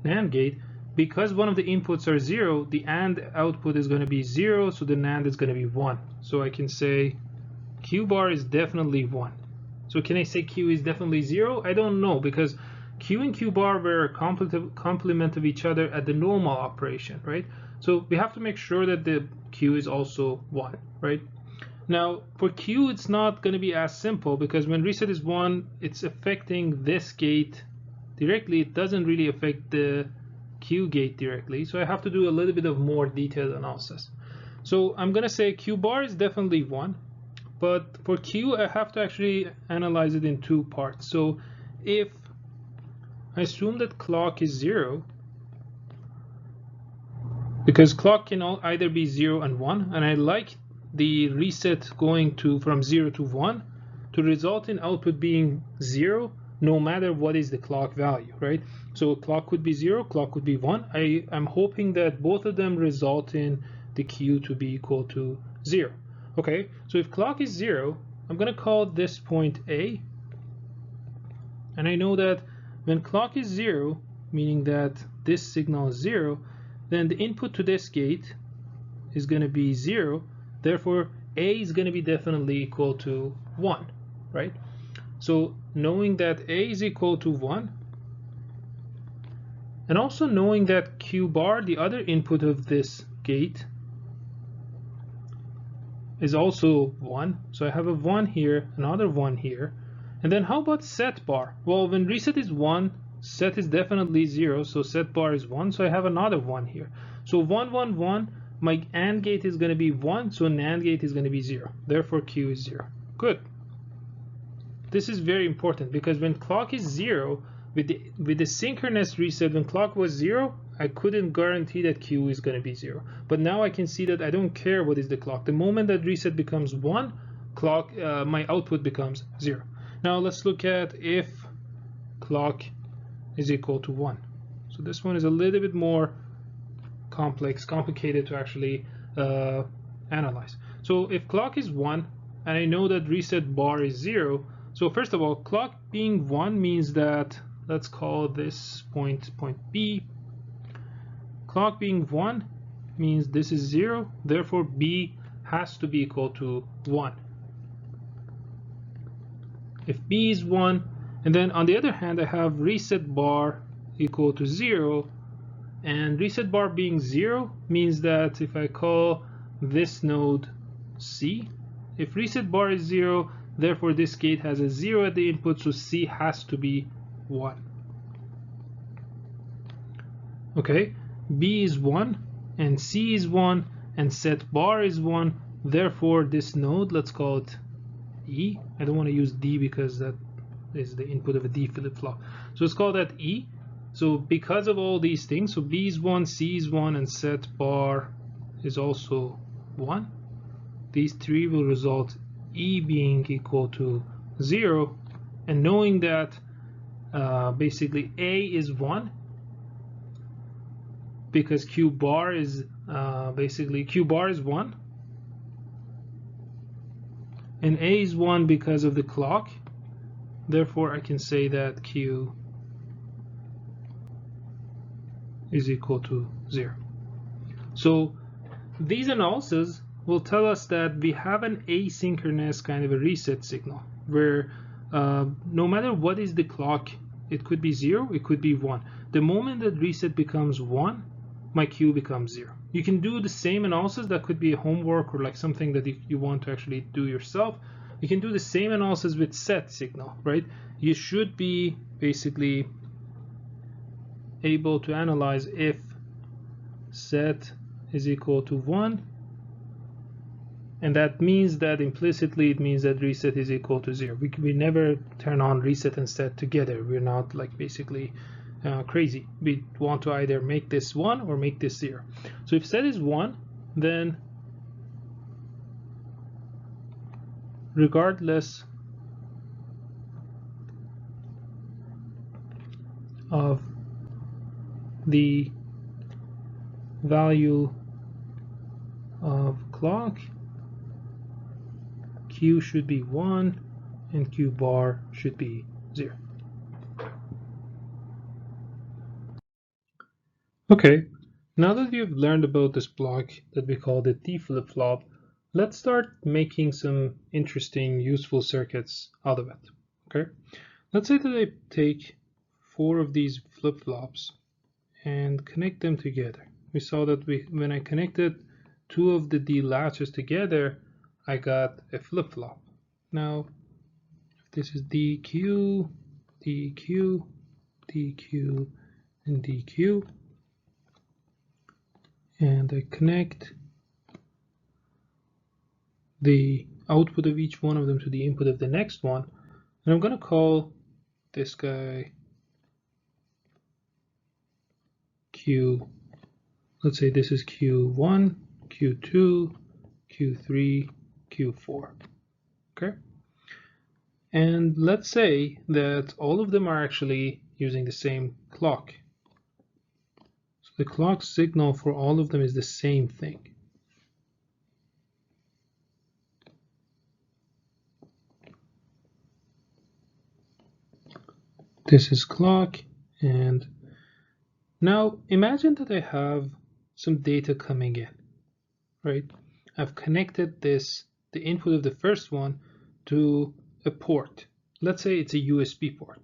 NAND gate, because one of the inputs are 0, the AND output is going to be 0, so the NAND is going to be 1. So I can say Q bar is definitely 1. So can I say Q is definitely 0? I don't know, because Q and Q bar were complement of each other at the normal operation, right? So we have to make sure that the Q is also 1, right? Now for Q, it's not going to be as simple, because when reset is 1, it's affecting this gate directly. It doesn't really affect the Q gate directly, so I have to do a little bit of more detailed analysis. So I'm going to say Q bar is definitely 1, but for Q I have to actually analyze it in 2 parts. So if I assume that clock is 0, because clock can either be 0 and 1, and I like the reset going from 0 to 1 to result in output being 0 no matter what is the clock value, right? So clock could be 0, clock could be 1. I'm hoping that both of them result in the Q to be equal to 0. Okay, so if clock is 0, I'm going to call this point A, and I know that when clock is 0, meaning that this signal is 0, then the input to this gate is going to be 0, therefore A is going to be definitely equal to 1, right? So knowing that A is equal to 1, and also knowing that Q bar, the other input of this gate, is also 1, so I have a 1 here, another 1 here. And then how about set bar? Well, when reset is 1, set is definitely 0, so set bar is 1, so I have another 1 here. So 1, 1, 1, my AND gate is going to be 1, so NAND gate is going to be 0, therefore Q is 0. Good. This is very important, because when clock is 0, with the synchronous reset, when clock was 0, I couldn't guarantee that Q is going to be 0. But now I can see that I don't care what is the clock. The moment that reset becomes 1, my output becomes 0. Now let's look at if clock is equal to 1. So this one is a little bit more complicated to actually analyze. So if clock is 1 and I know that reset bar is 0, so first of all, clock being 1 means that, let's call this point B. Clock being 1 means this is 0, therefore B has to be equal to 1. If B is 1, and then on the other hand I have reset bar equal to 0, and reset bar being 0 means that if I call this node C, if reset bar is 0, therefore this gate has a 0 at the input, so C has to be 1. Okay, B is 1 and C is 1 and set bar is 1, therefore this node, let's call it E. I don't want to use D because that is the input of a D flip-flop, so let's call that E. So because of all these things, so B is 1, C is 1, and set bar is also 1, these three will result E being equal to 0, and knowing that basically A is 1 because Q bar is basically Q bar is 1 and A is 1 because of the clock, therefore I can say that Q is equal to 0. So these analyses will tell us that we have an asynchronous kind of a reset signal where no matter what is the clock, it could be 0, it could be 1. The moment that reset becomes 1, my Q becomes 0. You can do the same analysis. That could be a homework or like something that you want to actually do yourself. You can do the same analysis with set signal, right? You should be basically able to analyze if set is equal to 1, and that means that implicitly it means that reset is equal to 0. We never turn on reset and set together. We're not like basically crazy. We want to either make this 1 or make this 0. So if set is 1, then regardless of the value of clock, Q should be 1 and Q bar should be 0. Okay, now that you've learned about this block that we call the T flip-flop, let's start making some interesting, useful circuits out of it. Okay, let's say that I take 4 of these flip-flops and connect them together. We saw that when I connected 2 of the D latches together, I got a flip-flop. Now, if this is DQ, DQ, DQ, and DQ, and I connect the output of each one of them to the input of the next one, and I'm going to call this guy Q. Let's say this is Q1, Q2, Q3, Q4. Okay, and let's say that all of them are actually using the same clock. So the clock signal for all of them is the same thing. This is clock, and now imagine that I have some data coming in, right? I've connected the input of the first one to a port. Let's say it's a USB port.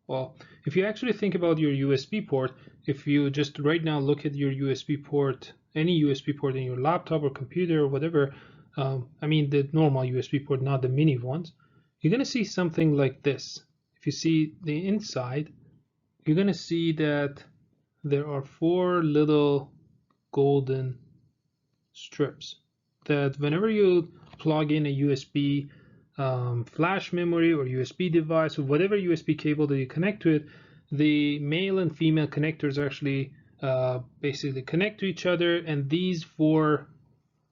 Well, if you actually think about your USB port, if you just right now look at your USB port, any USB port in your laptop or computer or whatever, I mean the normal USB port, not the mini ones, you're going to see something like this. If you see the inside, you're going to see that there are 4 little golden strips that whenever you plug in a USB flash memory or USB device or whatever USB cable that you connect to it, the male and female connectors actually basically connect to each other, and these 4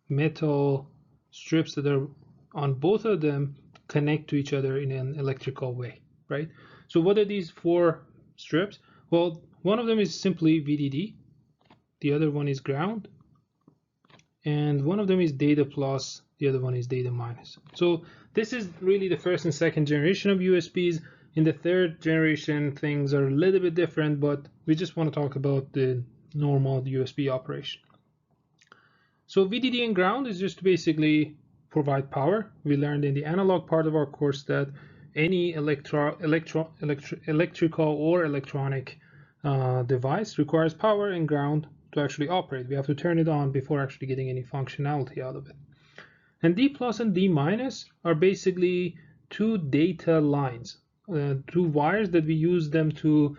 metal strips that are on both of them connect to each other in an electrical way, right? So what are these 4 strips? Well, one of them is simply VDD, the other one is ground, and one of them is data plus, the other one is data minus. So this is really the first and second generation of USBs. In the third generation, things are a little bit different, but we just want to talk about the normal USB operation. So VDD and ground is just to basically provide power. We learned in the analog part of our course that any electrical or electronic device requires power and ground to actually operate. We have to turn it on before actually getting any functionality out of it. And D plus and D minus are basically two data lines, two wires that we use them to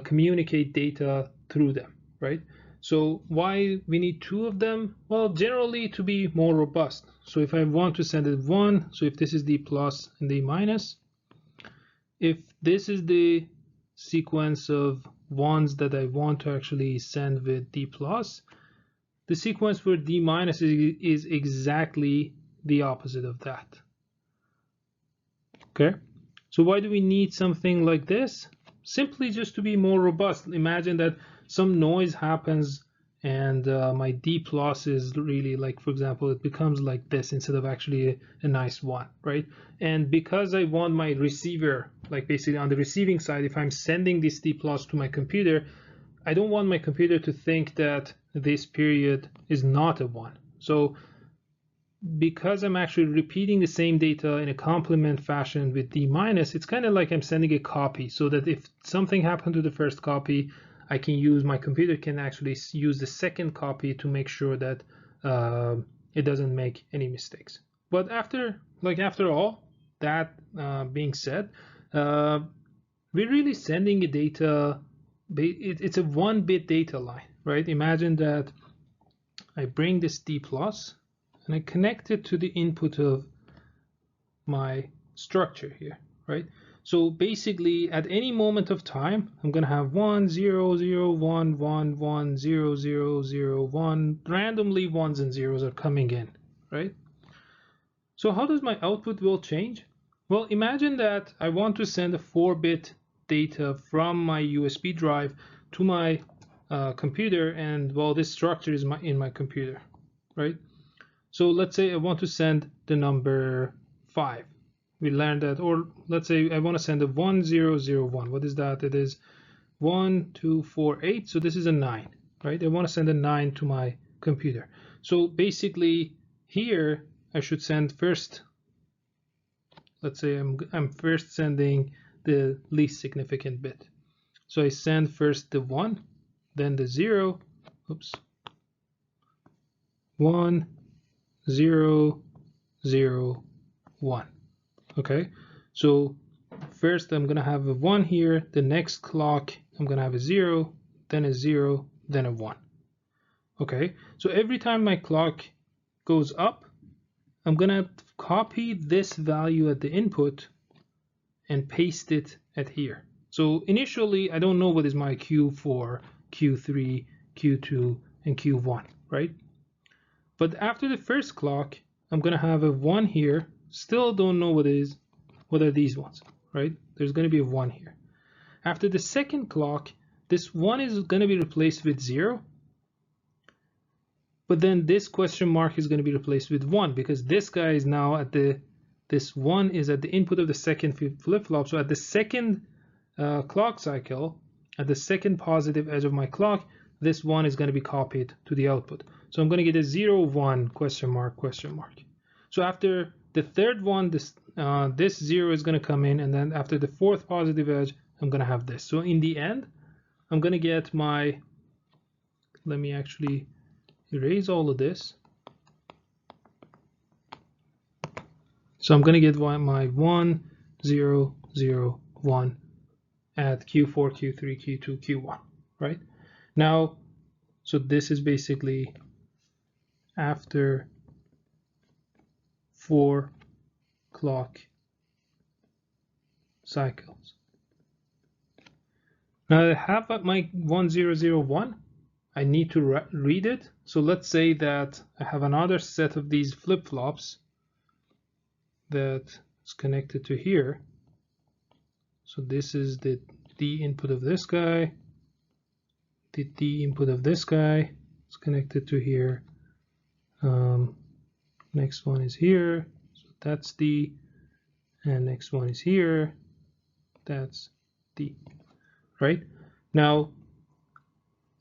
communicate data through them, right? So why we need two of them? Well, generally to be more robust. So if I want to send it one, so if this is D plus and D minus, if this is the sequence of ones that I want to actually send with D plus, the sequence for D minus is exactly the opposite of that. Okay, so why do we need something like this? Simply just to be more robust. Imagine that some noise happens and my D plus is really like, for example, it becomes like this instead of actually a nice one, right? And because I want my receiver, like basically on the receiving side, if I'm sending this D plus to my computer, I don't want my computer to think that this period is not a 1. So because I'm actually repeating the same data in a complement fashion with D minus, it's kind of like I'm sending a copy, so that if something happened to the first copy, I can use, my computer can actually use the second copy to make sure that it doesn't make any mistakes. But after all that being said, we're really sending a data, it's a 1-bit data line, right? Imagine that I bring this D plus and I connect it to the input of my structure here, right? So basically at any moment of time, I'm going to have 1, 0, 0, 1, 1, 1, 0, 0, 0, 1. Randomly ones and zeros are coming in, right? So how does my output will change? Well, imagine that I want to send a 4-bit data from my USB drive to my computer, and well, this structure is in my computer, right? So let's say I want to send the number 5. We learned that, or let's say I want to send a 1001. What is that? It is 1, 2, 4, 8. So this is a 9, right? I want to send a 9 to my computer. So basically here I should send first, let's say I'm first sending the least significant bit. So I send first the 1, then the 0, oops, 1, 0, 0, 1. Okay, so first I'm gonna have a 1 here, the next clock I'm gonna have a 0, then a 0, then a 1. Okay, so every time my clock goes up, I'm gonna copy this value at the input and paste it at here. So initially I don't know what is my Q4, Q3, Q2, and Q1, right? But after the first clock, I'm gonna have a 1 here. Still don't know what are these ones, right? There's gonna be a 1 here. After the second clock, this 1 is gonna be replaced with 0. But then this question mark is gonna be replaced with 1, because this guy is now at this 1 is at the input of the second flip-flop. So at the second clock cycle, at the second positive edge of my clock, this 1 is gonna be copied to the output. So I'm going to get a 0, 1, question mark, question mark. So after the third one, this 0 is going to come in, and then after the fourth positive edge, I'm going to have this. So in the end, I'm going to get my, let me actually erase all of this. So I'm going to get my 1, 0, 0, 1 at Q4, Q3, Q2, Q1, right? Now, so this is basically after 4 clock cycles. Now I have my 1001. I need to read it. So let's say that I have another set of these flip-flops that is connected to here. So this is the input of this guy. the input of this guy is connected to here. Next one is here, so that's D, and next one is here, that's D, right? Now,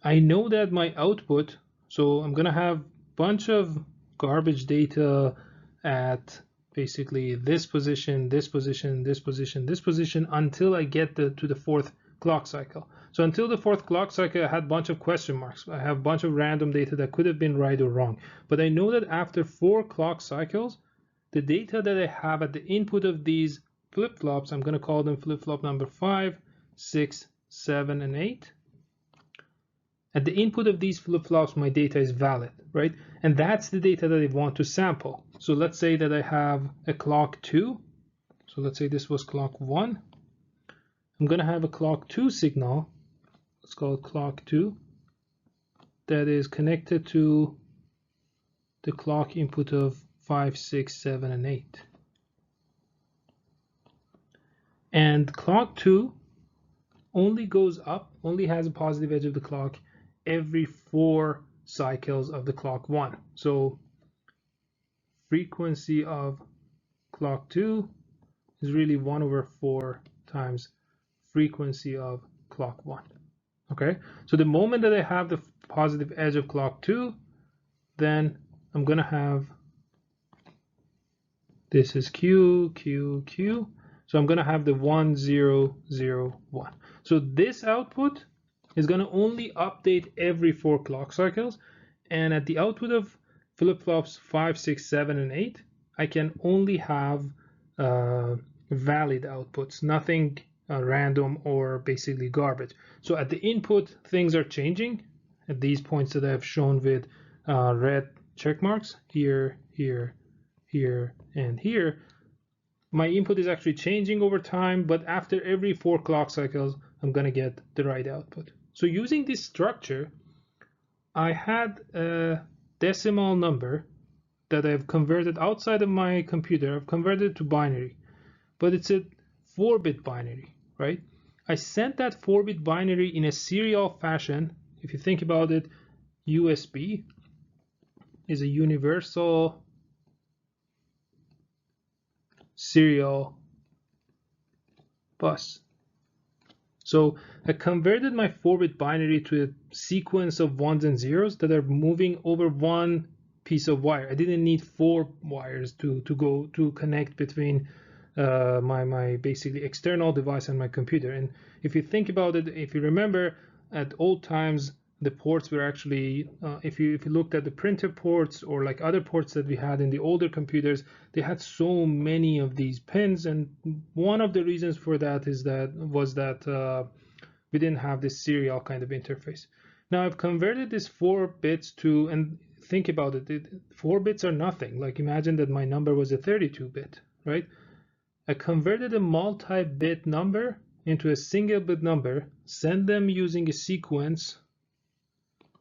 I know that my output, so I'm gonna have a bunch of garbage data at basically this position, this position, this position, this position, until I get to the fourth clock cycle. So until the fourth clock cycle, I had a bunch of question marks. I have a bunch of random data that could have been right or wrong. But I know that after 4 clock cycles, the data that I have at the input of these flip-flops, I'm going to call them flip-flop number 5, 6, 7, and 8. At the input of these flip-flops, my data is valid, right? And that's the data that I want to sample. So let's say that I have a clock 2. So let's say this was clock 1. I'm going to have a clock 2 signal. Let's call it clock 2. That is connected to the clock input of 5, 6, 7, and 8. And clock 2 only goes up, only has a positive edge of the clock every 4 cycles of the clock 1. So frequency of clock 2 is really 1/4 times frequency of clock 1. Okay, so the moment that I have the positive edge of clock 2, then I'm going to have, this is Q, Q, Q. So I'm going to have the 1, 0, 0, 1. So this output is going to only update every 4 clock cycles. And at the output of flip-flops 5, 6, 7, and 8, I can only have valid outputs, nothing random or basically garbage. So at the input, things are changing at these points that I have shown with red check marks here, here, here, and here. My input is actually changing over time, but after every 4 clock cycles, I'm going to get the right output. So using this structure, I had a decimal number that I've converted outside of my computer. I've converted to binary, but it's a 4-bit binary, right? I sent that 4-bit binary in a serial fashion. If you think about it, USB is a universal serial bus. So I converted my 4-bit binary to a sequence of 1s and 0s that are moving over one piece of wire. I didn't need 4 wires to connect between my basically external device and my computer. And if you think about it, if you remember, at old times the ports were actually, if you looked at the printer ports or like other ports that we had in the older computers, they had so many of these pins. And one of the reasons for that was that we didn't have this serial kind of interface. Now I've converted this 4 bits to, and think about it, 4 bits are nothing. Like imagine that my number was a 32-bit, right? I converted a multi-bit number into a single bit number, send them using a sequence,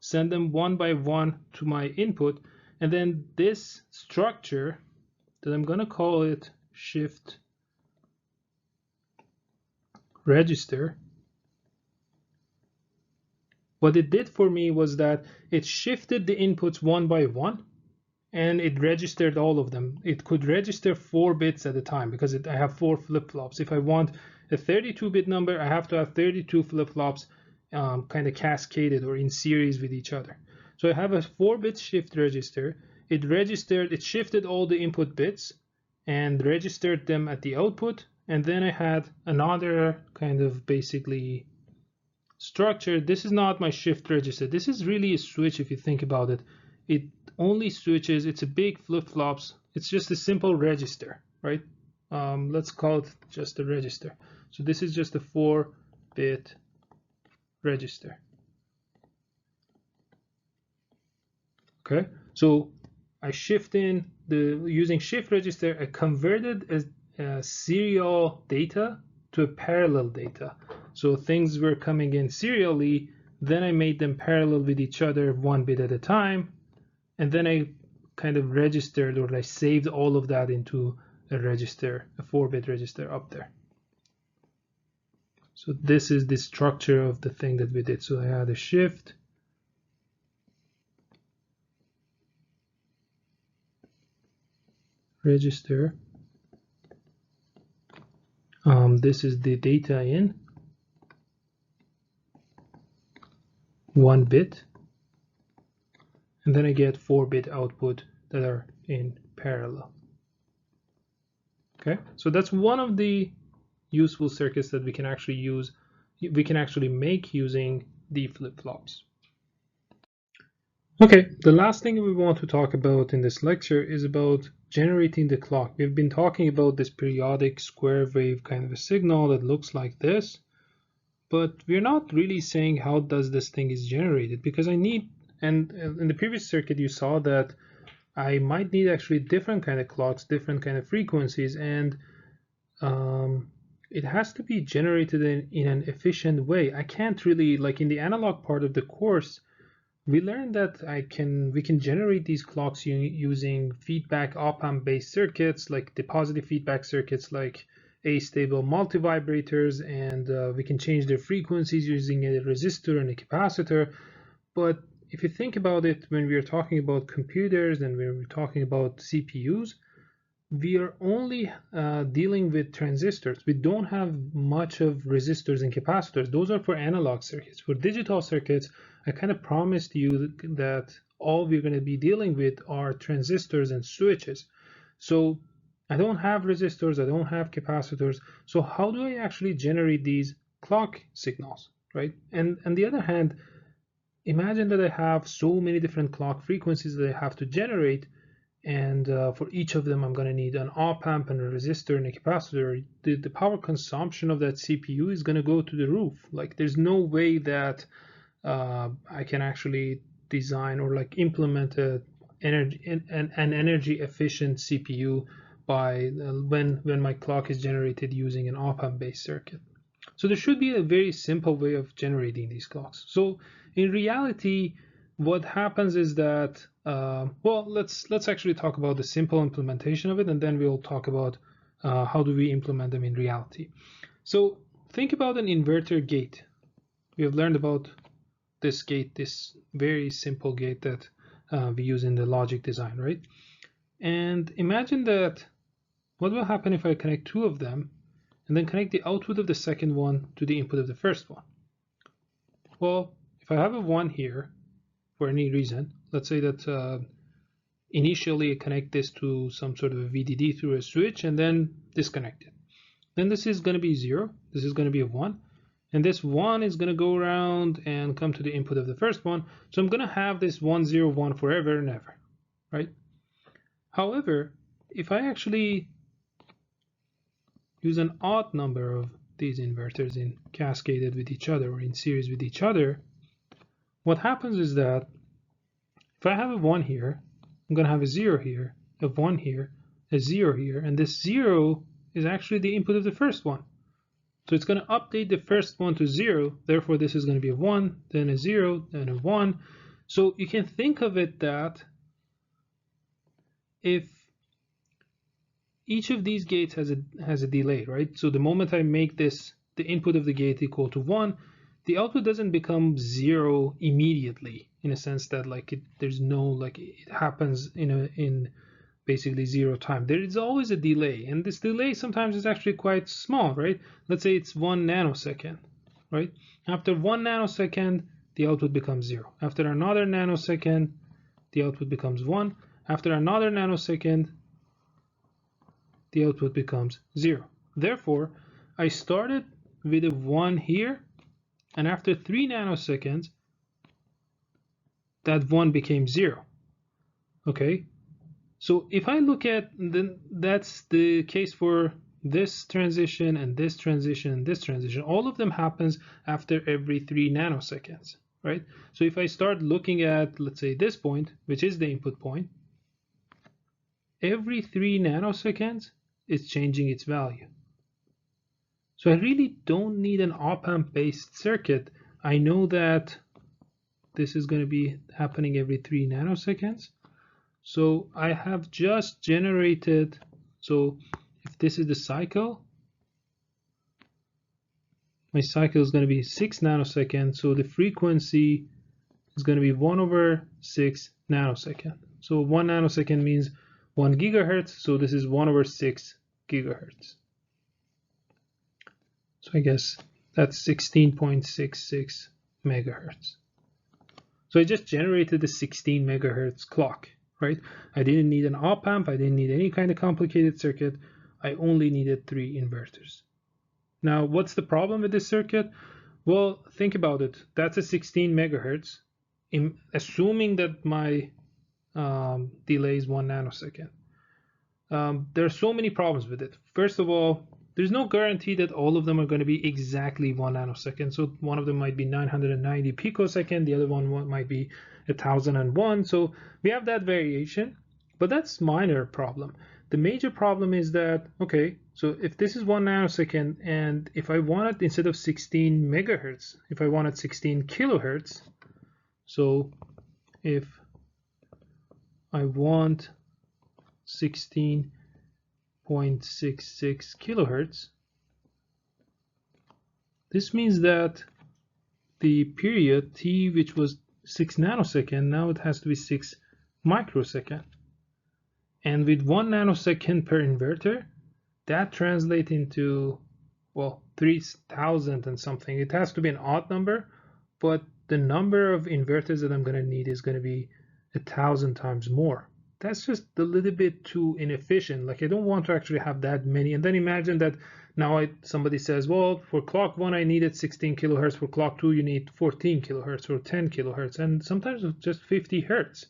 send them one by one to my input, and then this structure that I'm going to call it shift register, what it did for me was that it shifted the inputs one by one and it registered all of them. It could register 4 bits at a time because I have 4 flip-flops. If I want a 32-bit number, I have to have 32 flip-flops kind of cascaded or in series with each other. So I have a 4-bit shift register. It shifted all the input bits and registered them at the output. And then I had another kind of basically structure. This is not my shift register. This is really a switch if you think about it. It only switches, it's a big flip-flops. It's just a simple register, right? Let's call it just a register. So this is just a 4-bit register. Okay, so I shift in using shift register, I converted a serial data to a parallel data. So things were coming in serially, then I made them parallel with each other 1 bit at a time, and then I kind of registered, or I saved all of that into a register, a 4-bit register up there. So this is the structure of the thing that we did. So I had a shift, register. This is the data in 1 bit, and then I get 4-bit output that are in parallel. Okay, so that's one of the useful circuits that we can actually make using the flip-flops. Okay, the last thing we want to talk about in this lecture is about generating the clock. We've been talking about this periodic square wave kind of a signal that looks like this, but we're not really saying how does this thing is generated, because I need, and in the previous circuit you saw that I might need actually different kind of clocks, different kind of frequencies, and it has to be generated in an efficient way. I can't really, like in the analog part of the course, we learned that we can generate these clocks using feedback op-amp based circuits, like the positive feedback circuits like astable multivibrators, and we can change their frequencies using a resistor and a capacitor. But if you think about it, when we are talking about computers and when we're talking about CPUs, we are only dealing with transistors. We don't have much of resistors and capacitors. Those are for analog circuits. For digital circuits, I kind of promised you that all we're going to be dealing with are transistors and switches. So I don't have resistors, I don't have capacitors. So how do I actually generate these clock signals, right? And on the other hand, imagine that I have so many different clock frequencies that I have to generate, and for each of them I'm going to need an op-amp and a resistor and a capacitor. The power consumption of that CPU is going to go to the roof. Like there's no way that I can actually design or like implement an energy efficient CPU by when my clock is generated using an op-amp based circuit. So there should be a very simple way of generating these clocks. So in reality, what happens is that well, let's actually talk about the simple implementation of it, and then we'll talk about how do we implement them in reality. So think about an inverter gate. We have learned about this gate, this very simple gate that we use in the logic design, right? And imagine that what will happen if I connect two of them and then connect the output of the second one to the input of the first one. Well, if I have a 1 here for any reason, let's say that initially I connect this to some sort of a VDD through a switch and then disconnect it. Then this is going to be 0, this is going to be a 1, and this 1 is going to go around and come to the input of the first one. So I'm going to have this 1, 0, 1 forever and ever, right? However, if I actually use an odd number of these inverters in cascaded with each other or in series with each other, what happens is that if I have a 1 here, I'm going to have a 0 here, a 1 here, a 0 here, and this 0 is actually the input of the first one. So it's going to update the first one to 0, therefore this is going to be a 1, then a 0, then a 1. So you can think of it that if each of these gates has a delay, right? So the moment I make this the input of the gate equal to 1, the output doesn't become 0 immediately, in a sense that like there's no, like it happens in basically 0 time. There is always a delay, and this delay sometimes is actually quite small, right? Let's say it's 1 nanosecond, right? After 1 nanosecond, the output becomes 0. After another nanosecond, the output becomes 1. After another nanosecond, the output becomes 0. Therefore, I started with a 1 here, and after 3 nanoseconds, that 1 became 0. Okay? So if I look at, then that's the case for this transition and this transition and this transition. All of them happens after every 3 nanoseconds, right? So if I start looking at, let's say, this point, which is the input point, every 3 nanoseconds, it's changing its value. So I really don't need an op-amp based circuit. I know that this is going to be happening every 3 nanoseconds. So I have just generated, so if this is the cycle, my cycle is going to be 6 nanoseconds, so the frequency is going to be 1 over 6 nanosecond. So 1 nanosecond means 1 gigahertz, so this is 1 over 6 gigahertz. So I guess that's 16.66 megahertz. So I just generated the 16 megahertz clock, right? I didn't need an op amp, I didn't need any kind of complicated circuit, I only needed 3 inverters. Now, what's the problem with this circuit? Well, think about it. That's a 16 megahertz, assuming that my delay is 1 nanosecond. There are so many problems with it. First of all, there's no guarantee that all of them are going to be exactly 1 nanosecond. So one of them might be 990 picosecond, the other one might be 1001. So we have that variation, but that's minor problem. The major problem is that, okay, so if this is 1 nanosecond, and if I wanted, instead of 16 megahertz, if I wanted 16 kilohertz, so if I want 16.66 kilohertz, this means that the period t, which was 6 nanosecond, now it has to be 6 microsecond. And with 1 nanosecond per inverter, that translates into, well, 3,000 and something. It has to be an odd number, but the number of inverters that I'm going to need is going to be 1,000 times more. That's just a little bit too inefficient. Like, I don't want to actually have that many. And then imagine that now somebody says, well, for clock 1 I needed 16 kilohertz, for clock 2 you need 14 kilohertz or 10 kilohertz, and sometimes it's just 50 hertz.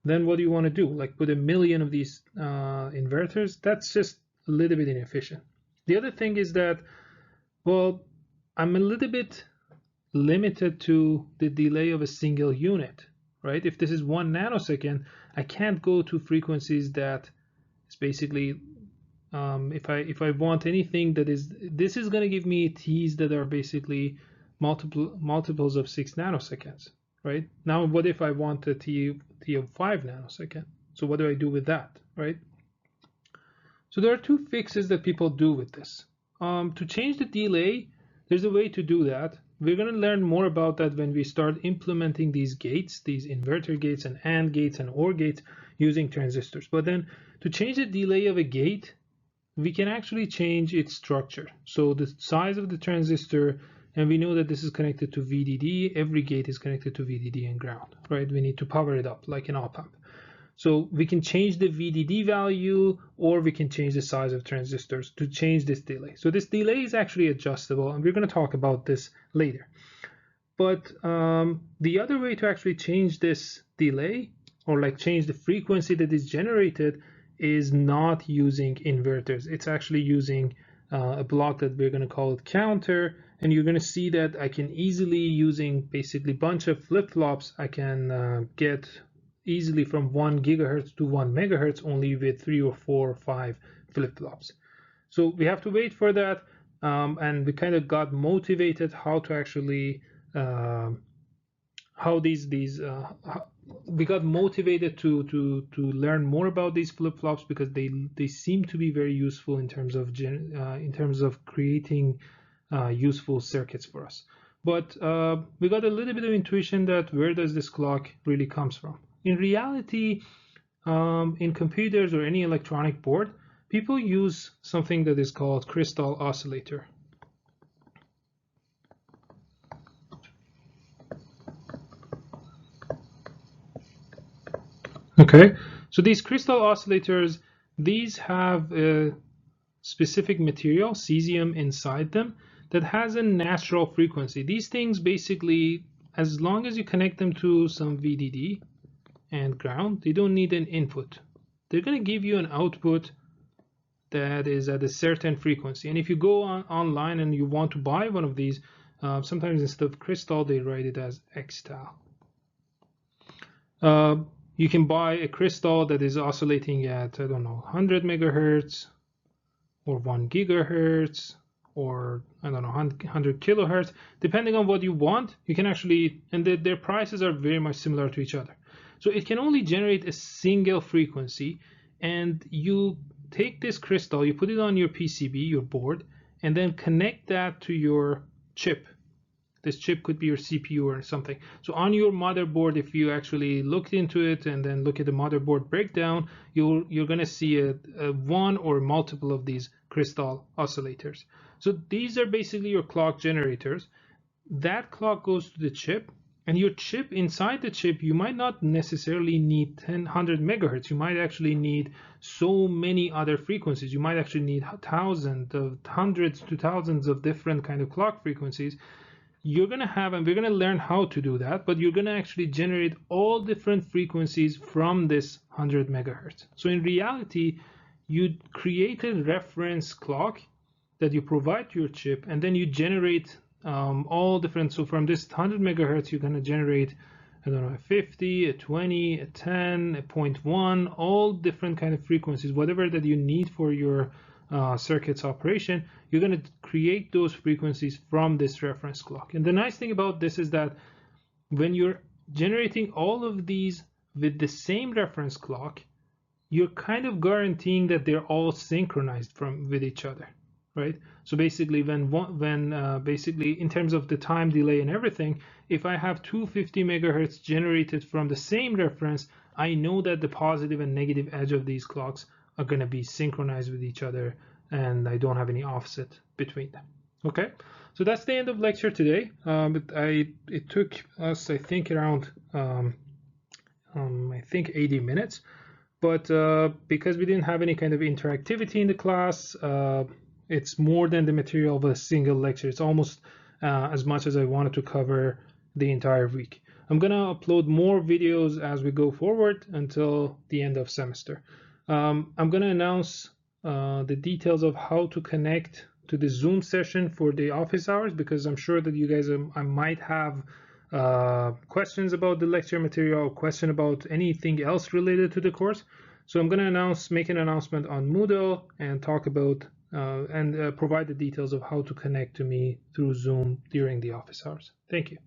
Then what do you want to do? Like put 1 million of these inverters? That's just a little bit inefficient. The other thing is that, well, I'm a little bit limited to the delay of a single unit, right? If this is 1 nanosecond, I can't go to frequencies that is basically, if I want anything that is, this is going to give me T's that are basically multiples of 6 nanoseconds, right? Now, what if I want a T of 5 nanosecond? So what do I do with that, right? So there are 2 fixes that people do with this. To change the delay, there's a way to do that. We're going to learn more about that when we start implementing these gates, these inverter gates and AND gates and OR gates using transistors. But then to change the delay of a gate, we can actually change its structure. So the size of the transistor, and we know that this is connected to VDD. Every gate is connected to VDD and ground, right? We need to power it up like an op amp. So we can change the VDD value, or we can change the size of transistors to change this delay. So this delay is actually adjustable, and we're going to talk about this later. But the other way to actually change this delay, or like change the frequency that is generated, is not using inverters. It's actually using a block that we're going to call it counter, and you're going to see that I can easily, using basically a bunch of flip-flops, I can get easily from 1 gigahertz to 1 megahertz only with 3 or 4 or 5 flip-flops. So we have to wait for that, and we kind of got motivated how to actually we got motivated to learn more about these flip-flops, because they seem to be very useful in terms of creating useful circuits for us. But we got a little bit of intuition that where does this clock really comes from. In reality, in computers or any electronic board, people use something that is called crystal oscillator. Okay, so these crystal oscillators, these have a specific material, cesium, inside them that has a natural frequency. These things basically, as long as you connect them to some VDD and ground, they don't need an input. They're going to give you an output that is at a certain frequency. And if you go online and you want to buy one of these, sometimes instead of crystal, they write it as X-tal. You can buy a crystal that is oscillating at, I don't know, 100 megahertz or 1 gigahertz or, I don't know, 100 kilohertz. Depending on what you want, you can actually, and their prices are very much similar to each other. So it can only generate a single frequency, and you take this crystal, you put it on your PCB, your board, and then connect that to your chip. This chip could be your CPU or something. So on your motherboard, if you actually looked into it and then look at the motherboard breakdown, you're going to see a one or multiple of these crystal oscillators. So these are basically your clock generators. That clock goes to the chip, and your chip, inside the chip, you might not necessarily need 100 megahertz. You might actually need so many other frequencies. You might actually need hundreds to thousands of different kind of clock frequencies. You're going to have, and we're going to learn how to do that, but you're going to actually generate all different frequencies from this 100 megahertz. So in reality, you create a reference clock that you provide to your chip, and then you generate all different. So from this 100 megahertz, you're going to generate, I don't know, a 50, a 20, a 10, a 0.1, all different kind of frequencies, whatever that you need for your circuit's operation. You're going to create those frequencies from this reference clock. And the nice thing about this is that when you're generating all of these with the same reference clock, you're kind of guaranteeing that they're all synchronized with each other, right? So basically, basically in terms of the time delay and everything, if I have 250 megahertz generated from the same reference, I know that the positive and negative edge of these clocks are going to be synchronized with each other, and I don't have any offset between them. Okay, so that's the end of lecture today. It took us, I think, around I think 80 minutes. But because we didn't have any kind of interactivity in the class, it's more than the material of a single lecture. It's almost as much as I wanted to cover the entire week. I'm going to upload more videos as we go forward until the end of semester. I'm going to announce the details of how to connect to the Zoom session for the office hours, because I'm sure that you guys I might have questions about the lecture material, or question about anything else related to the course. So I'm going to make an announcement on Moodle and talk about and provide the details of how to connect to me through Zoom during the office hours. Thank you.